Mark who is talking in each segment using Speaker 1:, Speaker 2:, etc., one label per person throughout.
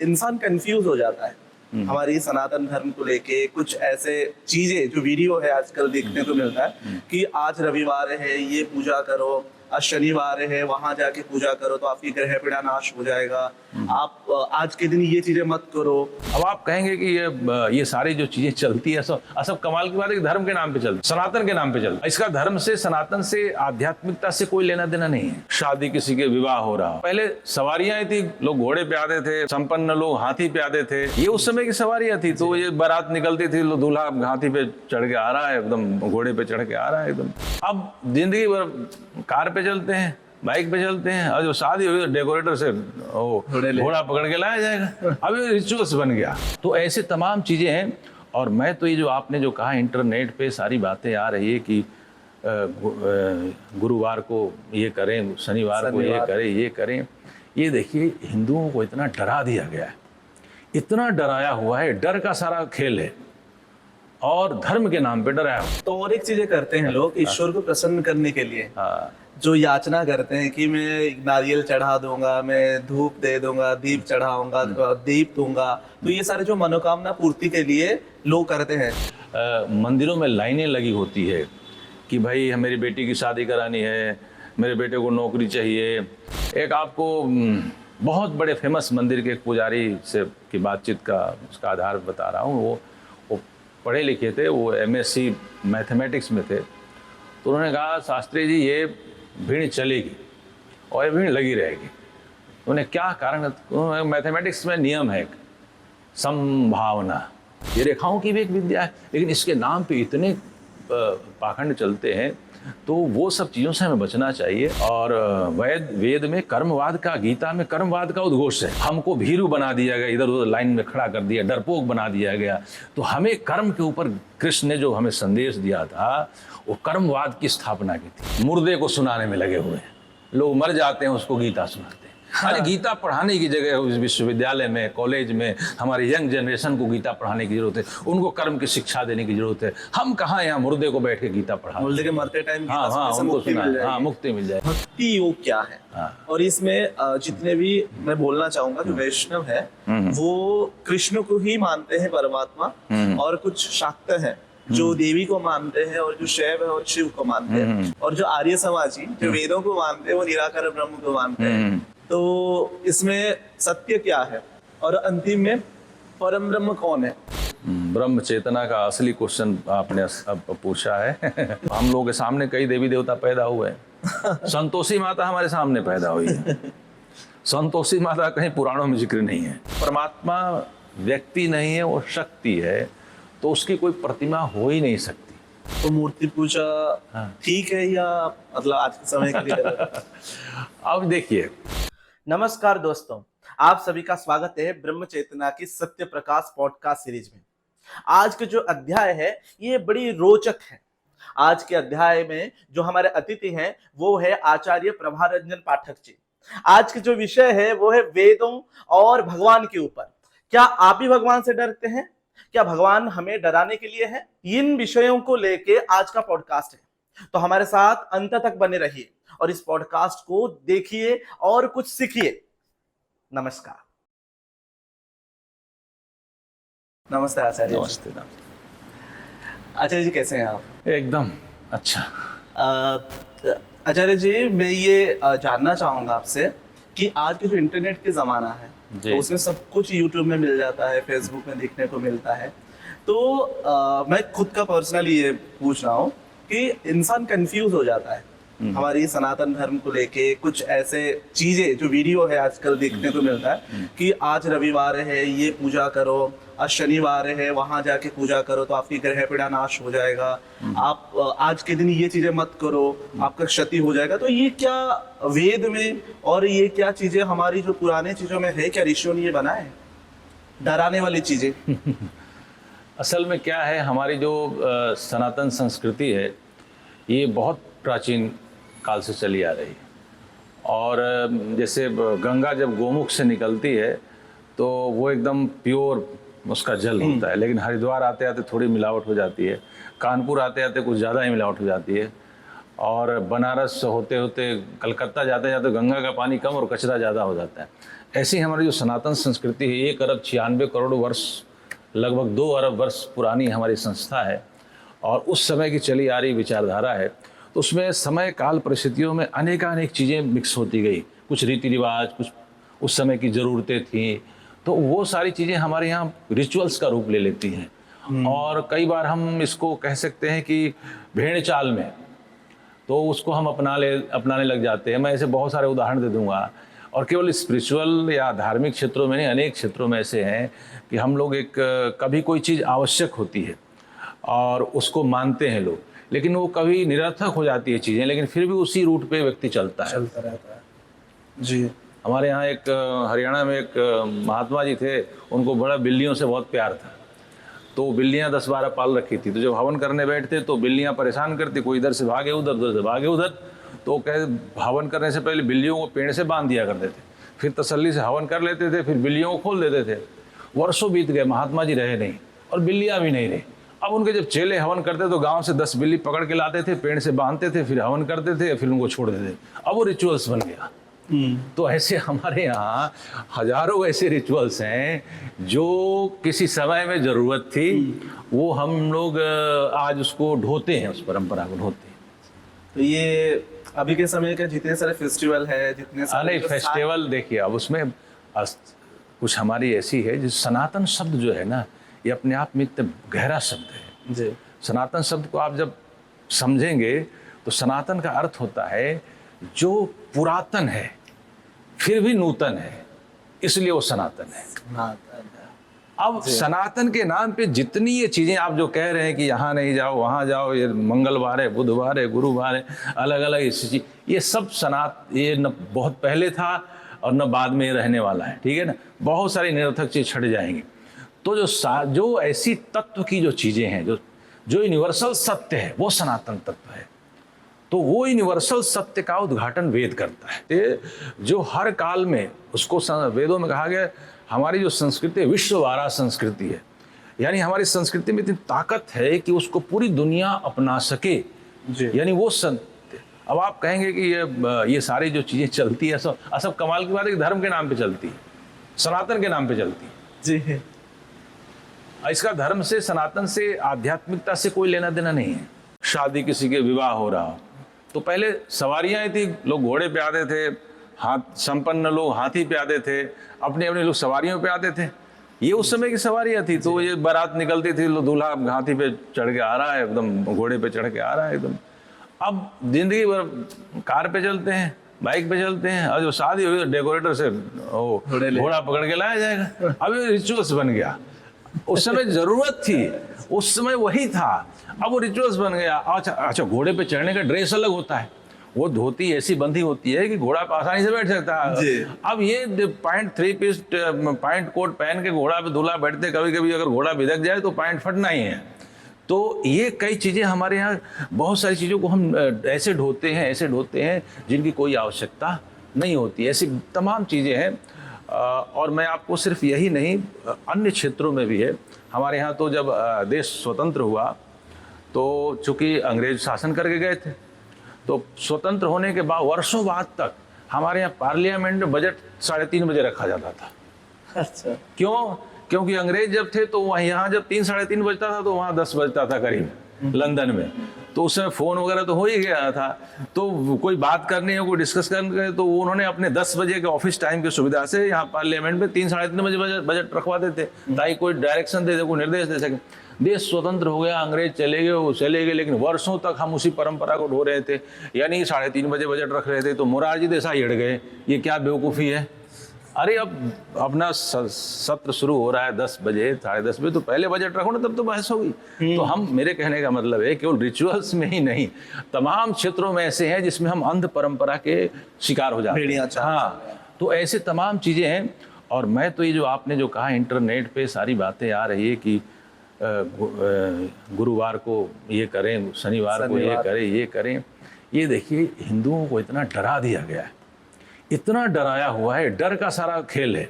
Speaker 1: इंसान कंफ्यूज हो जाता है हमारी सनातन धर्म को लेके। कुछ ऐसे चीजें जो वीडियो है आजकल देखने को मिलता है कि आज रविवार है ये पूजा करो, आज शनिवार है वहां जाके पूजा करो तो आपकी ग्रह पीड़ा नाश हो जाएगा, आप आज के दिन ये चीजें मत करो।
Speaker 2: अब आप कहेंगे कि ये सारी जो चीजें चलती है सब कमाल की बात है कि धर्म के नाम पे चलती, सनातन के नाम पे चलती। इसका धर्म से, सनातन से, आध्यात्मिकता से कोई लेना देना नहीं है। शादी किसी के विवाह हो रहा, पहले सवारियां थी, लोग घोड़े पे आते थे, संपन्न लोग हाथी पे आते थे, ये उस समय की सवारियां थी। तो ये बारात निकलती थी, दूल्हा हाथी पे चढ़ के आ रहा है, एकदम घोड़े पे चढ़ के आ रहा है एकदम। अब जिंदगी भर कार पे चलते हैं, बाइक पे चलते हैं, और जो शादी हुई तो डेकोरेटर से घोड़ा पकड़ के लाया जाएगा। अब ये रिचुअल्स बन गया। तो ऐसे तमाम चीजें हैं। और मैं तो ये जो आपने जो कहा इंटरनेट पे सारी बातें आ रही है कि गुरुवार को ये करें, शनिवार को ये करें, ये देखिए हिंदुओं को इतना डरा दिया गया है, इतना डराया हुआ है, डर का सारा खेल है और धर्म के नाम पे डराया हुआ।
Speaker 1: तो और एक चीजें करते हैं लोग ईश्वर को प्रसन्न करने के लिए, जो याचना करते हैं कि मैं नारियल चढ़ा दूंगा, मैं धूप दे दूंगा, दीप चढ़ाऊंगा, दीप दूंगा, तो ये सारे जो मनोकामना पूर्ति के लिए लोग करते हैं।
Speaker 2: मंदिरों में लाइनें लगी होती है कि भाई मेरी बेटी की शादी करानी है, मेरे बेटे को नौकरी चाहिए। एक आपको बहुत बड़े फेमस मंदिर के एक पुजारी से की बातचीत का उसका आधार बता रहा हूँ। वो पढ़े लिखे थे, वो MSc मैथमेटिक्स में थे। तो उन्होंने कहा शास्त्री जी ये भीड़ चलेगी और ये भीड़ लगी रहेगी। उन्होंने क्या कारण, मैथमेटिक्स में नियम है संभावना, ये रेखाओं की भी एक विद्या है, लेकिन इसके नाम पे इतने पाखंड चलते हैं। तो वो सब चीज़ों से हमें बचना चाहिए। और वेद में कर्मवाद का, गीता में कर्मवाद का उद्घोष है। हमको भीरू बना दिया गया, इधर उधर लाइन में खड़ा कर दिया, डरपोक बना दिया गया। तो हमें कर्म के ऊपर कृष्ण ने जो हमें संदेश दिया था वो कर्मवाद की स्थापना की थी। मुर्दे को सुनाने में लगे हुए हैं, लोग मर जाते हैं उसको गीता सुनाते हैं। अरे गीता पढ़ाने की जगह विश्वविद्यालय में, कॉलेज में हमारे यंग जनरेशन को गीता पढ़ाने की जरूरत है, उनको कर्म की शिक्षा देने की जरूरत है। हम कहाँ यहाँ मुर्दे को बैठ के गीता पढ़ा,
Speaker 1: मुर्दे के मरते टाइम
Speaker 2: उनको सुना, मुक्ति मिल जाए।
Speaker 1: भक्ति योग क्या है? और इसमें जितने भी मैं बोलना चाहूंगा जो वैष्णव है वो कृष्ण को ही मानते हैं परमात्मा, और कुछ शाक्त हैं जो देवी को मानते हैं, और जो शैव है और शिव को मानते हैं, और जो आर्य समाजी जो वेदों को मानते हैं वो निराकार ब्रह्म को मानते हैं। तो इसमें सत्य क्या है और अंतिम में परम ब्रह्म कौन है?
Speaker 2: ब्रह्म चेतना का असली क्वेश्चन आपने अब पूछा है। हम लोगों के सामने कई देवी देवता पैदा हुए हैं। संतोषी माता हमारे सामने पैदा हुई है। संतोषी माता कहीं पुराणों में जिक्र नहीं है। परमात्मा व्यक्ति नहीं है, वो शक्ति है, तो उसकी कोई प्रतिमा हो ही नहीं सकती।
Speaker 1: तो मूर्ति पूजा ठीक है या मतलब आज के समय के लिए?
Speaker 2: अब देखिए,
Speaker 1: नमस्कार दोस्तों, आप सभी का स्वागत है ब्रह्म चेतना की सत्य प्रकाश पॉडकास्ट सीरीज में। आज के जो अध्याय है ये बड़ी रोचक है। आज के अध्याय में जो हमारे अतिथि हैं वो है आचार्य प्रभारंजन पाठक जी। आज के जो विषय है वो है वेदों और भगवान के ऊपर। क्या आप भी भगवान से डरते हैं? क्या भगवान हमें डराने के लिए है? इन विषयों को लेके आज का पॉडकास्ट है, तो हमारे साथ अंत तक बने रहिए और इस पॉडकास्ट को देखिए और कुछ सीखिए। नमस्कार। नमस्ते आचार्य।
Speaker 2: नमस्ते।
Speaker 1: आचार्य जी कैसे हैं आप?
Speaker 2: एकदम अच्छा।
Speaker 1: आचार्य जी मैं ये जानना चाहूंगा आपसे कि आज के जो इंटरनेट के जमाना है तो उसमें सब कुछ यूट्यूब में मिल जाता है, फेसबुक में देखने को मिलता है। तो मैं खुद का पर्सनली ये पूछ रहा हूँ कि इंसान कंफ्यूज हो जाता है हमारी सनातन धर्म को लेके। कुछ ऐसे चीजें जो वीडियो है आजकल देखने को मिलता है कि आज रविवार है ये पूजा करो, आज शनिवार है वहां जाके पूजा करो तो आपकी ग्रह पीड़ा नाश हो जाएगा, आप आज के दिन ये चीजें मत करो, आपका क्षति हो जाएगा। तो ये क्या वेद में और ये क्या चीजें हमारी जो पुराने चीजों में है, क्या ऋषियों ने ये बनाए डराने वाली चीजें?
Speaker 2: असल में क्या है, हमारी जो सनातन संस्कृति है ये बहुत प्राचीन काल से चली आ रही है। और जैसे गंगा जब गोमुख से निकलती है तो वो एकदम प्योर उसका जल होता है, लेकिन हरिद्वार आते आते थोड़ी मिलावट हो जाती है, कानपुर आते आते कुछ ज़्यादा ही मिलावट हो जाती है, और बनारस होते होते कलकत्ता जाते जाते गंगा का पानी कम और कचरा ज़्यादा हो जाता है। ऐसी हमारी जो सनातन संस्कृति है, 1 अरब 96 करोड़ वर्ष, लगभग 2 अरब वर्ष पुरानी हमारी संस्था है और उस समय की चली आ रही विचारधारा है। तो उसमें समय काल परिस्थितियों में अनेकानेक चीज़ें मिक्स होती गई, कुछ रीति रिवाज, कुछ उस समय की ज़रूरतें थी, तो वो सारी चीज़ें हमारे यहाँ रिचुअल्स का रूप ले लेती हैं। और कई बार हम इसको कह सकते हैं कि भेड़ चाल में, तो उसको हम अपनाने लग जाते हैं। मैं ऐसे बहुत सारे उदाहरण दे दूंगा, और केवल स्पिरिचुअल या धार्मिक क्षेत्रों में नहीं, अनेक क्षेत्रों में ऐसे हैं कि हम लोग कभी कोई चीज़ आवश्यक होती है और उसको मानते हैं लोग, लेकिन वो कभी निरर्थक हो जाती है चीज़ें, लेकिन फिर भी उसी रूट पे व्यक्ति चलता
Speaker 1: रहता है। जी।
Speaker 2: हमारे यहाँ एक हरियाणा में एक महात्मा जी थे, उनको बड़ा बिल्लियों से बहुत प्यार था। तो बिल्लियाँ 10-12 पाल रखी थी। तो जब हवन करने बैठते तो बिल्लियाँ परेशान करती, कोई इधर से भागे उधर, उधर से भागे उधर। तो कहे हवन करने से पहले बिल्लियों को पेड़ से बांध दिया करते थे, फिर तसल्ली से हवन कर लेते थे, फिर बिल्लियों को खोल देते थे। वर्षों बीत गए, महात्मा जी रहे नहीं और बिल्लियाँ भी नहीं रही। अब उनके जब चेले हवन करते तो गाँव से 10 बिल्ली पकड़ के लाते थे, पेड़ से बांधते थे, फिर हवन करते थे, फिर उनको छोड़ देते थे। अब वो रिचुअल्स बन गया। तो ऐसे हमारे यहाँ हजारों ऐसे रिचुअल्स हैं जो किसी समय में ज़रूरत थी, वो हम लोग आज उसको ढोते हैं, उस परंपरा को ढोते हैं।
Speaker 1: तो ये अभी के समय के जितने सारे फेस्टिवल है, जितने सारे
Speaker 2: फेस्टिवल देखिए, अब उसमें कुछ हमारी ऐसी है जिस सनातन शब्द जो है ना, ये अपने आप में इतना गहरा शब्द है
Speaker 1: जी।
Speaker 2: सनातन शब्द को आप जब समझेंगे तो सनातन का अर्थ होता है जो पुरातन है फिर भी नूतन है, इसलिए वो सनातन है। अब सनातन के नाम पे जितनी ये चीजें आप जो कह रहे हैं कि यहाँ नहीं जाओ वहाँ जाओ, ये मंगलवार है, बुधवार है, गुरुवार है, अलग अलग इसी, ये सब ये न बहुत पहले था और न बाद में रहने वाला है, ठीक है ना। बहुत सारी निरर्थक चीज छट जाएंगी। तो जो ऐसी तत्व की जो चीजें हैं, जो यूनिवर्सल सत्य है, वो सनातन तत्व है। तो वो यूनिवर्सल सत्य का उद्घाटन वेद करता है, जो हर काल में, उसको वेदों में कहा गया हमारी जो संस्कृति है विश्ववारा संस्कृति है। यानी हमारी संस्कृति में इतनी ताकत है कि उसको पूरी दुनिया अपना सके। यानी वो सत्य। अब आप कहेंगे कि ये सारी जो चीजें चलती है, सब कमाल की बात है कि धर्म के नाम पे चलती है, सनातन के नाम पे चलती है
Speaker 1: जी।
Speaker 2: इसका धर्म से, सनातन से, आध्यात्मिकता से कोई लेना देना नहीं है। शादी किसी के विवाह हो रहा हो तो पहले सवारियां थी, लोग घोड़े पे आते थे, संपन्न लोग हाथी पे आते थे, अपने अपने लोग सवारियों पे आते थे। ये उस समय की सवारियां थी। तो ये बारात निकलती थी, दूल्हा हाथी पे चढ़ के आ रहा है, एकदम घोड़े पे चढ़ के आ रहा है एकदम। अब जिंदगी भर कार पे चलते हैं, बाइक पे चलते हैं, और जो शादी हुई तो डेकोरेटर से घोड़ा पकड़ के लाया जाएगा। अब ये रिचुअल्स बन गया। उस समय जरूरत थी, उस समय वही था, अब वो रिचुअल्स बन गया। अच्छा, घोड़े पे चढ़ने का ड्रेस अलग होता है, वो धोती ऐसी बंधी होती है कि घोड़ा आसानी से बैठ सकता है। अब ये पैंट 3 पीस पैंट कोट पहन के घोड़ा पे दूल्हा बैठते, कभी कभी अगर घोड़ा भिदक जाए तो पैंट फटना ही है। तो ये कई चीज़ें हमारे यहाँ, बहुत सारी चीज़ों को हम ऐसे ढोते हैं जिनकी कोई आवश्यकता नहीं होती। ऐसी तमाम चीज़ें हैं। और मैं आपको सिर्फ यही नहीं, अन्य क्षेत्रों में भी है। हमारे यहाँ तो जब देश स्वतंत्र हुआ तो चूँकि अंग्रेज शासन करके गए थे, तो स्वतंत्र होने के बाद वर्षों बाद तक हमारे यहाँ पार्लियामेंट में बजट 3:30 बजे रखा जाता था।
Speaker 1: अच्छा, क्यों?
Speaker 2: क्योंकि अंग्रेज जब थे तो वहाँ, यहाँ जब 3-3:30 बजता था तो वहाँ 10 बजता था करीब, लंदन में। तो उस समय फ़ोन वगैरह तो हो ही गया था, तो कोई बात करनी है, कोई डिस्कस करनी, तो उन्होंने अपने 10 बजे के ऑफिस टाइम की सुविधा से यहाँ पार्लियामेंट में 3-3:30 बजे बजट रखवा देते, ताकि कोई डायरेक्शन दे दे, कोई निर्देश दे सके। देश स्वतंत्र हो गया, अंग्रेज चले गए, वो चले गए, लेकिन वर्षों तक हम उसी परंपरा को ढो रहे थे। यानी 3:30 बजे बजट रख रहे थे। तो मोरारजी देसाई हिड़ गए, ये क्या बेवकूफ़ी है। अरे अब अपना सत्र शुरू हो रहा है 10 बजे, 10:30 बजे, तो पहले बजट रखो ना, तब तो बहस होगी। तो हम, मेरे कहने का मतलब है, केवल रिचुअल्स में ही नहीं, तमाम क्षेत्रों में ऐसे हैं जिसमें हम अंध परंपरा के शिकार हो जाते हैं। हाँ, तो ऐसे तमाम चीज़ें हैं। और मैं तो ये जो आपने जो कहा, इंटरनेट पे सारी बातें आ रही है कि गुरुवार को ये करें, शनिवार को ये करें, ये देखिए हिंदुओं को इतना डरा दिया गया है, इतना डराया हुआ है, डर का सारा खेल है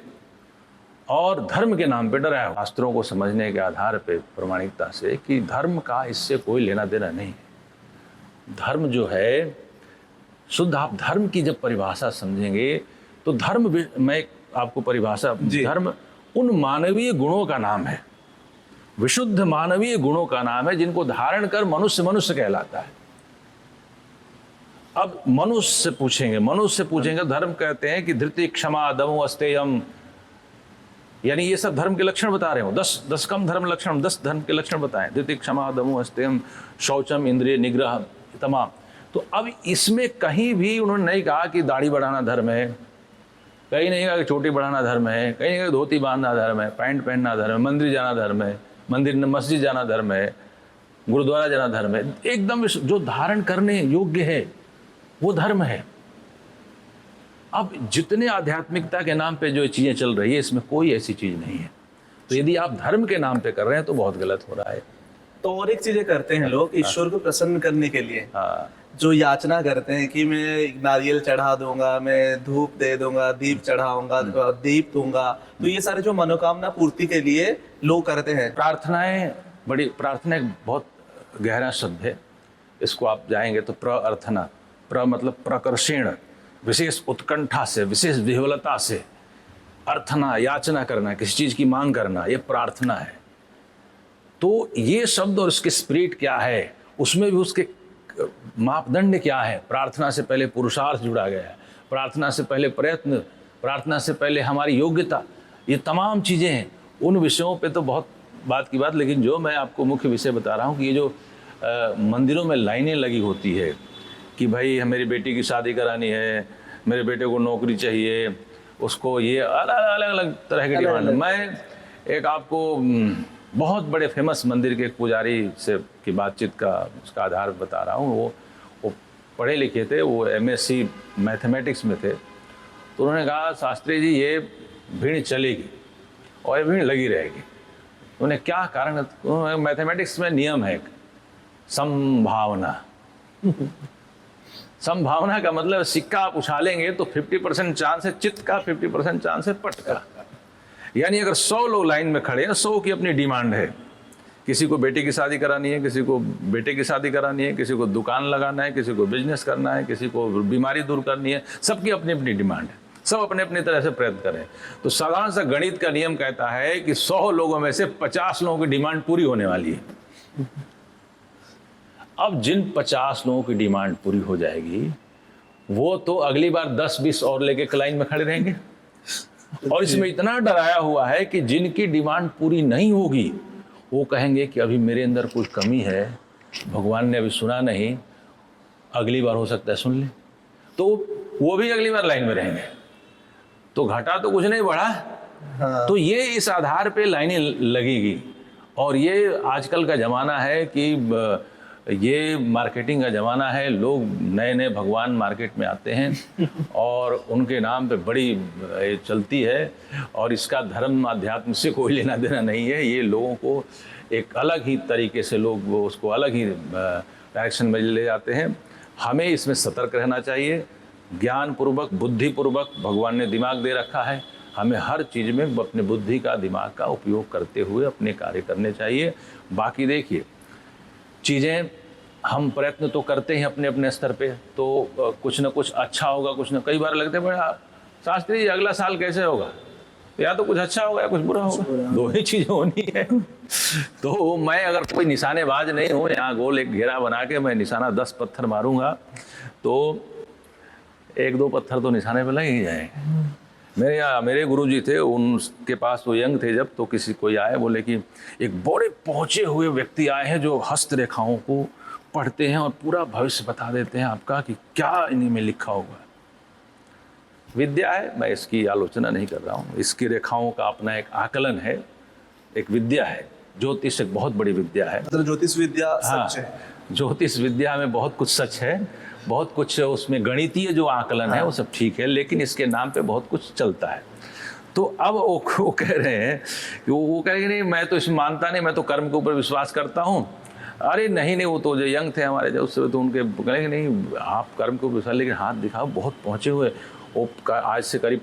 Speaker 2: और धर्म के नाम पे डराया हुआ। शास्त्रों को समझने के आधार पे, प्रामाणिकता से, कि धर्म का इससे कोई लेना देना नहीं है। धर्म जो है, शुद्ध आप धर्म की जब परिभाषा समझेंगे तो धर्म, मैं आपको परिभाषा, धर्म उन मानवीय गुणों का नाम है, विशुद्ध मानवीय गुणों का नाम है जिनको धारण कर मनुष्य मनुष्य कहलाता है। अब मनुष्य से पूछेंगे धर्म कहते हैं कि धृति, क्षमा, दमो, अस्तेयम, यानी ये सब धर्म के लक्षण बता रहे हो। 10 कम धर्म लक्षण, 10 धर्म के लक्षण बताएं, धृति, क्षमा, दमो, अस्तेयम, शौचम, इंद्रिय निग्रह, तमाम। तो अब इसमें कहीं भी उन्होंने नहीं कहा कि दाढ़ी बढ़ाना धर्म है, कहीं नहीं कहा कि चोटी बढ़ाना धर्म है, कहीं नहीं कहा धोती बांधना धर्म है, पैंट पहनना धर्म है, मंदिर जाना धर्म है, मस्जिद जाना धर्म है, गुरुद्वारा जाना धर्म है। एकदम जो धारण करने योग्य है वो धर्म है। अब जितने आध्यात्मिकता के नाम पे जो चीज़ें चल रही है, इसमें कोई ऐसी चीज़ नहीं है। तो यदि आप धर्म के नाम पे कर रहे हैं तो बहुत गलत हो रहा है।
Speaker 1: तो और एक चीजें करते हैं लोग ईश्वर को प्रसन्न करने के लिए, जो याचना करते हैं कि मैं नारियल चढ़ा दूंगा, मैं धूप दे दूंगा, दीप चढ़ाऊंगा, दीप दूंगा, तो ये सारे जो मनोकामना पूर्ति के लिए लोग करते हैं।
Speaker 2: प्रार्थना एक बहुत गहरा शब्द है। इसको आप जाएंगे तो प्रार्थना, मतलब प्रकर्षण, विशेष उत्कंठा से, विशेष विह्वलता से अर्थना, याचना करना, किसी चीज की मांग करना, ये प्रार्थना है। तो ये शब्द और उसके स्पिरिट क्या है, उसमें भी उसके मापदंड क्या है। प्रार्थना से पहले पुरुषार्थ जुड़ा गया है, प्रार्थना से पहले प्रयत्न, प्रार्थना से पहले हमारी योग्यता, ये तमाम चीज़ें हैं। उन विषयों पे तो बहुत बात की बात, लेकिन जो मैं आपको मुख्य विषय बता रहा हूँ कि ये जो मंदिरों में लाइनें लगी होती है कि भाई मेरी बेटी की शादी करानी है, मेरे बेटे को नौकरी चाहिए, उसको ये अलग अलग तरह के डिमांड। मैं एक आपको बहुत बड़े फेमस मंदिर के एक पुजारी से की बातचीत का उसका आधार बता रहा हूँ। वो पढ़े लिखे थे, वो MSc मैथमेटिक्स में थे। तो उन्होंने कहा, शास्त्री जी ये भीड़ चलेगी और ये भीड़ लगी रहेगी। उन्हें क्या कारण, मैथमेटिक्स में नियम है संभावना। संभावना का मतलब सिक्का आप उछालेंगे तो 50% चांस है चित्त का, 50% चांस है पट का। यानी अगर 100 लोग लाइन में खड़े हैं, 100 की अपनी डिमांड है। किसी को बेटी की शादी करानी है, किसी को बेटे की शादी करानी है, किसी को दुकान लगाना है, किसी को बिजनेस करना है, किसी को बीमारी दूर करनी है। सबकी अपनी अपनी डिमांड है, सब अपने अपनी तरह से प्रयत्न करें। तो साधारण सा गणित का नियम कहता है कि 100 लोगों में से 50 लोगों की डिमांड पूरी होने वाली है। अब जिन 50 लोगों की डिमांड पूरी हो जाएगी, वो तो अगली बार 10-20 और लेके लाइन में खड़े रहेंगे। और इसमें इतना डराया हुआ है कि जिनकी डिमांड पूरी नहीं होगी वो कहेंगे कि अभी मेरे अंदर कुछ कमी है, भगवान ने अभी सुना नहीं, अगली बार हो सकता है सुन ले। तो वो भी अगली बार लाइन में रहेंगे। तो घाटा तो कुछ नहीं बढ़ा। हाँ। तो ये इस आधार पे लाइनें लगेगी। और ये आजकल का ज़माना है कि ये मार्केटिंग का ज़माना है। लोग नए नए भगवान मार्केट में आते हैं और उनके नाम पे बड़ी चलती है। और इसका धर्म अध्यात्म से कोई लेना देना नहीं है। ये लोगों को एक अलग ही तरीके से लोग वो उसको अलग ही डायरेक्शन में ले जाते हैं। हमें इसमें सतर्क रहना चाहिए। ज्ञानपूर्वक, बुद्धिपूर्वक भगवान ने दिमाग दे रखा है, हमें हर चीज़ में अपने बुद्धि का, दिमाग का उपयोग करते हुए अपने कार्य करने चाहिए। बाकी देखिए, चीज़ें हम प्रयत्न तो करते हैं अपने अपने स्तर पे, तो कुछ ना कुछ अच्छा होगा, कुछ ना। कई बार लगते हैं बड़ा शास्त्री जी अगला साल कैसे होगा, या तो कुछ अच्छा होगा या कुछ बुरा होगा, दो ही चीज़ें होनी है। तो मैं अगर कोई निशानेबाज नहीं हूँ, यहाँ गोल एक घेरा बना के मैं निशाना 10 पत्थर मारूंगा तो 1-2 पत्थर तो निशाने पे लग ही जाएंगे। मेरे गुरुजी थे, उनके पास वो यंग थे जब, तो किसी कोई आए, बोले कि एक बड़े पहुँचे हुए व्यक्ति आए हैं जो हस्तरेखाओं को पढ़ते हैं और पूरा भविष्य बता देते हैं आपका कि क्या इन्हीं में लिखा होगा। विद्या है, मैं इसकी आलोचना नहीं कर रहा हूँ। इसकी रेखाओं का अपना एक आकलन है, एक विद्या है। ज्योतिष एक बहुत बड़ी विद्या है।
Speaker 1: मतलब ज्योतिष विद्या सच है।
Speaker 2: ज्योतिष विद्या में बहुत कुछ सच है, बहुत कुछ उसमें गणितीय जो आकलन है वो सब ठीक है, लेकिन इसके नाम पे बहुत कुछ चलता है। तो अब वो कह रहे हैं कि वो कह रहे हैं नहीं, मैं तो इसमें मानता नहीं, मैं तो कर्म के ऊपर विश्वास करता हूँ। अरे नहीं, वो तो जो यंग थे हमारे, जब उससे तो उनके कहेंगे नहीं आप कर्म के ऊपर विश्वास, लेकिन हाथ दिखाओ, बहुत पहुँचे हुए। वो आज से करीब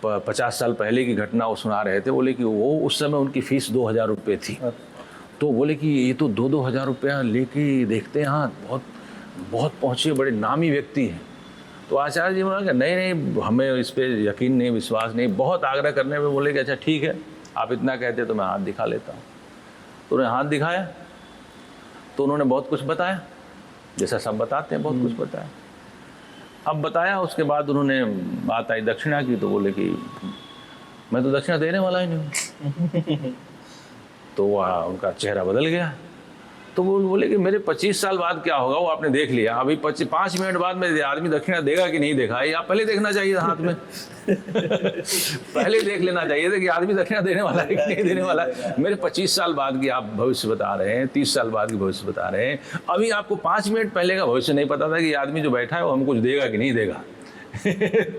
Speaker 2: 50 साल पहले की घटना वो सुना रहे थे। बोले कि वो उस समय उनकी फीस 2000 रुपये थी। तो बोले कि ये तो 2-2 हज़ार रुपया लेके देखते हैं, हाँ बहुत बहुत पहुँचे, बड़े नामी व्यक्ति हैं। तो आचार्य जी बोला कि नहीं, हमें इस पर यकीन नहीं, विश्वास नहीं। बहुत आग्रह करने पे बोले कि अच्छा ठीक है, आप इतना कहते तो मैं हाथ दिखा लेता हूँ। तो उन्होंने हाथ दिखाया, तो उन्होंने बहुत कुछ बताया, जैसा सब बताते हैं, बहुत कुछ बताया। अब बताया, उसके बाद उन्होंने बात आई दक्षिणा की, तो बोले कि मैं तो दक्षिणा देने वाला ही नहीं हूँ। तो वह उनका चेहरा बदल गया। तो वो बोले कि मेरे 25 साल बाद क्या होगा वो आपने देख लिया, अभी 5 मिनट बाद में आदमी दक्षिणा देगा कि नहीं देगा, ये आप पहले देखना चाहिए था हाथ में। पहले देख लेना चाहिए था कि आदमी दक्षिणा देने वाला है कि नहीं देने वाला है। मेरे 25 साल बाद की आप भविष्य बता रहे हैं, 30 साल बाद की भविष्य बता रहे हैं, अभी आपको 5 मिनट पहले का भविष्य नहीं पता था कि आदमी जो बैठा है वो हमको कुछ देगा कि नहीं देगा।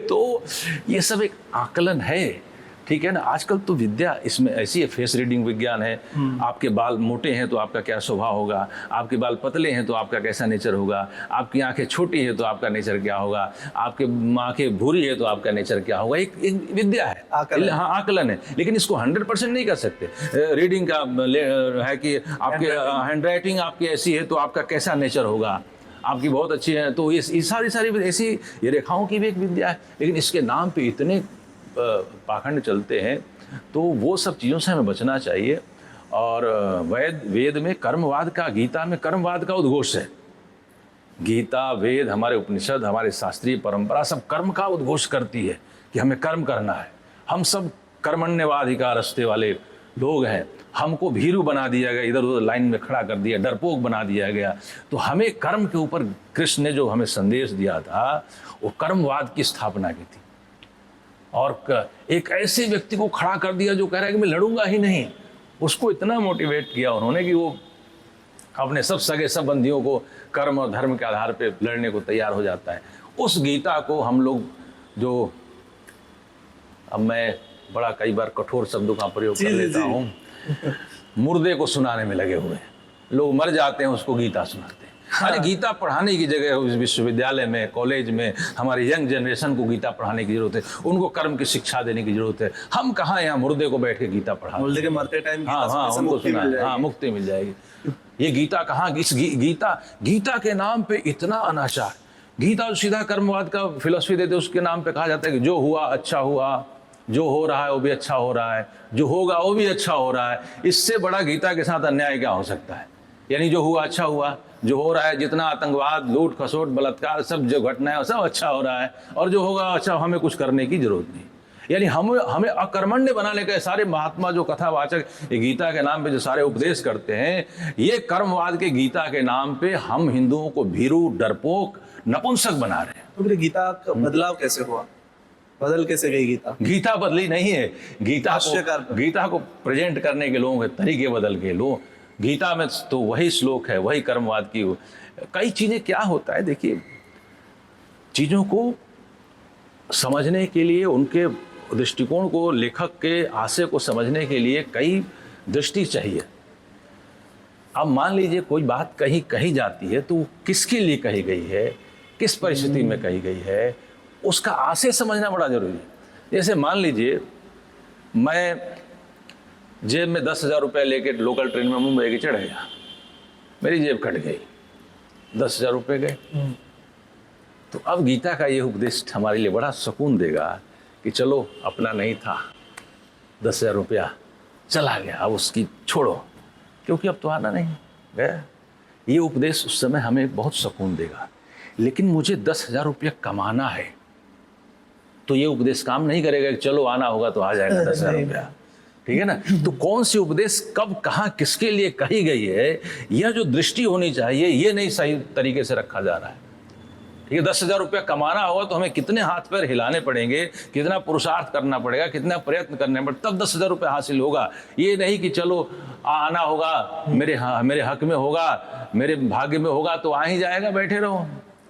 Speaker 2: तो ये सब एक आकलन है, ठीक है ना। आजकल तो विद्या इसमें ऐसी है, फेस रीडिंग विज्ञान है। आपके बाल मोटे हैं तो आपका क्या स्वभाव होगा, आपके बाल पतले हैं तो आपका कैसा नेचर होगा, आपकी आंखें छोटी है तो आपका नेचर क्या होगा, आपके आंखें भूरी है तो आपका नेचर क्या होगा। एक विद्या है, हाँ आकलन है। लेकिन इसको 100% नहीं कर सकते। रीडिंग का है कि आपके हैंड राइटिंग आपकी ऐसी है तो आपका कैसा नेचर होगा, आपकी बहुत अच्छी है तो ये सारी ऐसी ये रेखाओं की भी एक विद्या है। लेकिन इसके नाम पे इतने पाखंड चलते हैं, तो वो सब चीज़ों से हमें बचना चाहिए। और वेद में कर्मवाद का, गीता में कर्मवाद का उद्घोष है। गीता, वेद, हमारे उपनिषद, हमारे शास्त्रीय परंपरा सब कर्म का उद्घोष करती है कि हमें कर्म करना है। हम सब कर्मण्यवाधिकार रस्ते वाले लोग हैं, हमको भीरू बना दिया गया, इधर उधर लाइन में खड़ा कर दिया, डरपोक बना दिया गया। तो हमें कर्म के ऊपर कृष्ण ने जो हमें संदेश दिया था वो कर्मवाद की स्थापना की थी। और एक ऐसे व्यक्ति को खड़ा कर दिया जो कह रहा है कि मैं लड़ूंगा ही नहीं, उसको इतना मोटिवेट किया उन्होंने कि वो अपने सब सगे संबंधियों को कर्म और धर्म के आधार पे लड़ने को तैयार हो जाता है। उस गीता को हम लोग जो, अब मैं बड़ा कई बार कठोर शब्दों का प्रयोग कर लेता हूँ, मुर्दे को सुनाने में लगे हुए हैं। लोग मर जाते हैं उसको गीता सुनाते हैं। अरे गीता पढ़ाने की जगह विश्वविद्यालय में, कॉलेज में हमारी यंग जनरेशन को गीता पढ़ाने की जरूरत है, उनको कर्म की शिक्षा देने की जरूरत है। हम कहाँ यहाँ मुर्दे को बैठ के गीता पढ़ा,
Speaker 1: मुर्दे के मरते टाइम
Speaker 2: हाँ उनको सुना, हाँ मुक्ति मिल जाएगी। ये गीता कहाँ, इस गीता के नाम पे इतना अनाचार। गीता तो सीधा कर्मवाद का फिलॉसफी देते, उसके नाम पे कहा जाता है कि जो हुआ अच्छा हुआ, जो हो रहा है वो भी अच्छा हो रहा है, जो होगा वो भी अच्छा हो रहा है। इससे बड़ा गीता के साथ अन्याय क्या हो सकता है। यानी जो हुआ अच्छा हुआ, जो हो रहा है, जितना आतंकवाद, लूट खसोट, बलात्कार, सब जो घटना है सब अच्छा हो रहा है, और जो होगा अच्छा, हमें कुछ करने की जरूरत नहीं। यानी हमें अकर्मण्य बनाने के सारे महात्मा जो कथावाचक ये गीता के नाम पे जो सारे उपदेश करते हैं, ये कर्मवाद के गीता के नाम पे हम हिंदुओं को भीरू, डरपोक, नपुंसक बना रहे हैं।
Speaker 1: तो फिर गीता का बदलाव कैसे हुआ, बदल कैसे गई गीता?
Speaker 2: गीता बदली नहीं है, गीता को प्रेजेंट करने के लोगों के तरीके बदल गए। लोग गीता में तो वही श्लोक है, वही कर्मवाद की कई चीजें। क्या होता है देखिए, चीजों को समझने के लिए, उनके दृष्टिकोण को, लेखक के आशय को समझने के लिए कई दृष्टि चाहिए। अब मान लीजिए कोई बात कही जाती है तो किसके लिए कही गई है, किस परिस्थिति में कही गई है, उसका आशय समझना बड़ा जरूरी है। जैसे मान लीजिए मैं जेब में 10,000 रुपये लेके लोकल ट्रेन में मुंबई के चढ़ गया, मेरी जेब कट गई, 10,000 रुपये गए। तो अब गीता का ये उपदेश हमारे लिए बड़ा सुकून देगा कि चलो अपना नहीं था, 10,000 रुपया चला गया, अब उसकी छोड़ो, क्योंकि अब तो आना नहीं गया। ये उपदेश उस समय हमें बहुत सुकून देगा। लेकिन मुझे 10,000 रुपया कमाना है तो ये उपदेश काम नहीं करेगा कि चलो आना होगा तो आ जाएगा 10,000 रुपया, ठीक है ना। तो कौन सी उपदेश कब कहाँ किसके लिए कही गई है, यह जो दृष्टि होनी चाहिए, ये नहीं सही तरीके से रखा जा रहा है। ठीक है, 10,000 रुपया कमाना होगा तो हमें कितने हाथ पैर हिलाने पड़ेंगे, कितना पुरुषार्थ करना पड़ेगा, कितना प्रयत्न करने पड़ेगा, तब 10,000 रुपया हासिल होगा। ये नहीं कि चलो आना होगा, मेरे हक में होगा, मेरे भाग्य में होगा तो आ ही जाएगा, बैठे रहो।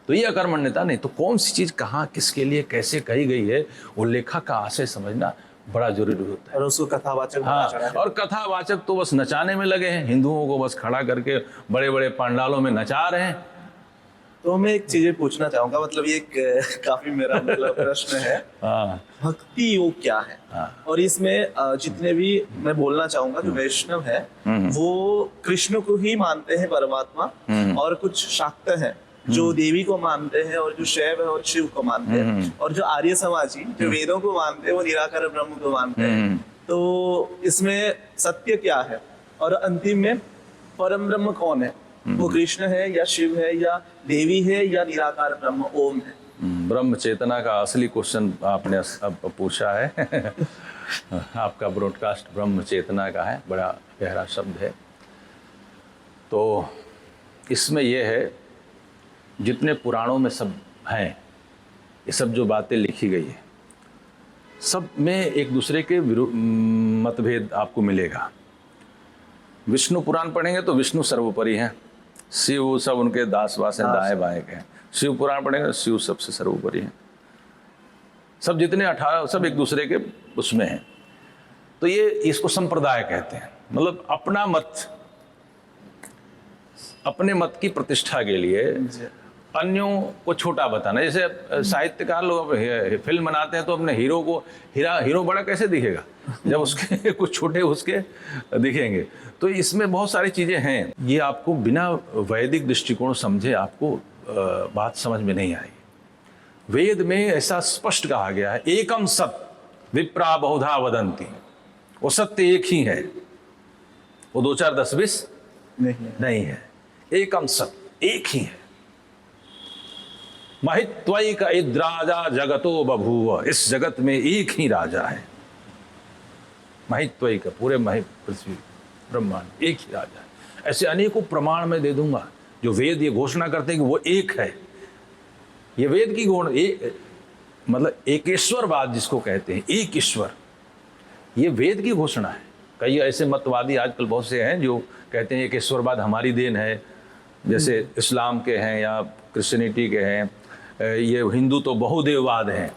Speaker 2: तो ये अकर्मण्यता नहीं। तो कौन सी चीज़ कहाँ किसके लिए कैसे कही गई है, वो लेखक का आशय समझना बड़ा जरूरी होता है।
Speaker 1: और उसको कथावाचक,
Speaker 2: हाँ, और कथावाचक तो बस नचाने में लगे हैं, हिंदुओं को बस खड़ा करके बड़े बड़े पंडालों में नचा रहे हैं।
Speaker 1: तो मैं एक चीजें पूछना चाहूंगा, मतलब ये काफी मेरा मतलब प्रश्न है।
Speaker 2: हाँ,
Speaker 1: भक्ति योग क्या है?
Speaker 2: हाँ,
Speaker 1: और इसमें जितने भी मैं बोलना चाहूंगा जो वैष्णव है वो कृष्ण को ही मानते हैं परमात्मा, और कुछ शाक्त हैं जो देवी को मानते हैं और जो शैव है और शिव को मानते हैं, और जो आर्य समाजी जो वेदों को मानते हैं वो निराकार ब्रह्म को मानते हैं। तो इसमें सत्य क्या है और अंतिम में परम ब्रह्म कौन है? वो कृष्ण है या शिव है या देवी है या निराकार ब्रह्म ओम है?
Speaker 2: ब्रह्म चेतना का असली क्वेश्चन आपने अब पूछा है। आपका ब्रॉडकास्ट ब्रह्म चेतना का है, बड़ा गहरा शब्द है। तो इसमें यह है, जितने पुराणों में सब हैं, ये सब जो बातें लिखी गई है, सब में एक दूसरे के मतभेद आपको मिलेगा। विष्णु पुराण पढ़ेंगे तो विष्णु सर्वोपरि हैं, शिव सब उनके दास वास हैं, दाएं बाएं के हैं। शिव पुराण पढ़ेंगे, शिव सबसे सर्वोपरि हैं। सब जितने 18 सब एक दूसरे के उसमें हैं। तो ये इसको संप्रदाय कहते हैं, मतलब अपने मत की प्रतिष्ठा के लिए अन्यों को छोटा बताना। जैसे साहित्यकार लोग फिल्म बनाते हैं तो अपने हीरो बड़ा कैसे दिखेगा जब उसके कुछ छोटे उसके दिखेंगे। तो इसमें बहुत सारी चीजें हैं, ये आपको बिना वैदिक दृष्टिकोण समझे आपको बात समझ में नहीं आएगी। वेद में ऐसा स्पष्ट कहा गया है, एकम सत विप्रा बहुधा वदंती, वो सत्य एक ही है, वो 2 4 10 20 नहीं है। एकम सत्य एक ही है। महित्वई का इद्राजा जगतो बभूव, इस जगत में एक ही राजा है। महित्वई का पूरे पृथ्वी ब्रह्मांड एक ही राजा है। ऐसे अनेकों प्रमाण मैं दे दूंगा जो वेद ये घोषणा करते हैं कि वो एक है। ये वेद की मतलब एकेश्वरवाद जिसको कहते हैं, एक ईश्वर, ये वेद की घोषणा है। कई ऐसे मतवादी आजकल बहुत से हैं जो कहते हैं एकेश्वरवाद हमारी देन है, जैसे इस्लाम के हैं या क्रिश्चियनिटी के हैं। ये हिंदू तो बहुदेववाद हैं,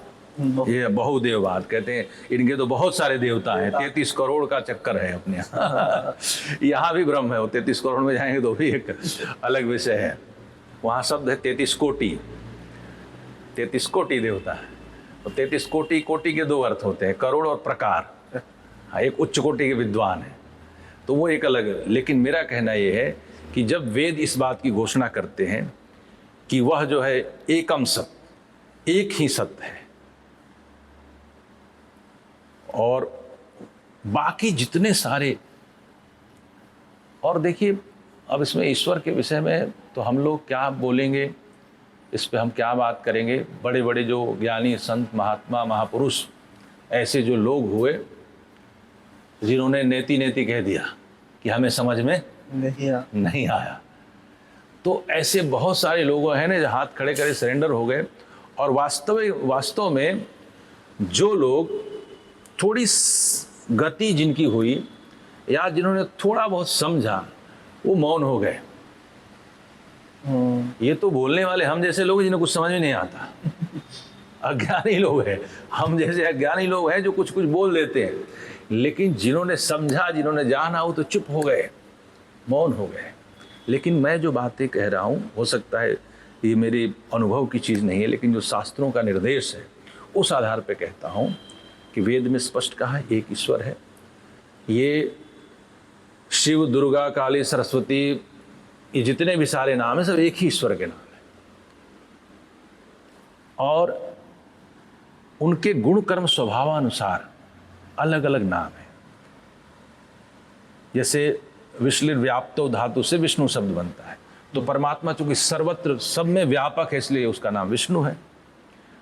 Speaker 2: ये बहुदेववाद कहते हैं, इनके तो बहुत सारे देवता हैं, 33 करोड़ का चक्कर है अपने यहाँ। यहाँ भी ब्रह्म है, वो 33 करोड़ में जाएंगे तो भी एक अलग विषय है। वहाँ शब्द है 33 कोटि, 33 कोटि देवता है। और 33 कोटि के 2 अर्थ होते हैं, करोड़ और प्रकार। हाँ, एक उच्च कोटि के विद्वान है तो वो एक अलग है। लेकिन मेरा कहना ये है कि जब वेद इस बात की घोषणा करते हैं कि वह जो है एकम सत्य, एक ही सत्य है, और बाकी जितने सारे, और देखिए अब इसमें ईश्वर के विषय में तो हम लोग क्या बोलेंगे, इस पे हम क्या बात करेंगे। बड़े बड़े जो ज्ञानी संत महात्मा महापुरुष ऐसे जो लोग हुए जिन्होंने नेति नेति कह दिया कि हमें समझ में नहीं आया, तो ऐसे बहुत सारे लोग हैं ना जो हाथ खड़े करे सरेंडर हो गए। और वास्तव में जो लोग थोड़ी गति जिनकी हुई या जिन्होंने थोड़ा बहुत समझा वो मौन हो गए। ये तो बोलने वाले हम जैसे लोग जिन्हें कुछ समझ में नहीं आता, अज्ञानी लोग हैं, हम जैसे अज्ञानी लोग हैं जो कुछ कुछ बोल देते हैं। लेकिन जिन्होंने समझा, जिन्होंने जाना, वो तो चुप हो गए, मौन हो गए। लेकिन मैं जो बातें कह रहा हूँ, हो सकता है ये मेरे अनुभव की चीज़ नहीं है, लेकिन जो शास्त्रों का निर्देश है उस आधार पे कहता हूँ कि वेद में स्पष्ट कहा है एक ईश्वर है। ये शिव, दुर्गा, काली, सरस्वती, ये जितने भी सारे नाम हैं सब एक ही ईश्वर के नाम है, और उनके गुण कर्म स्वभावानुसार अलग अलग नाम है। जैसे विश्लिर व्याप्तो धातु से विष्णु शब्द बनता है, तो परमात्मा चूंकि सर्वत्र सब में व्यापक है इसलिए उसका नाम विष्णु है।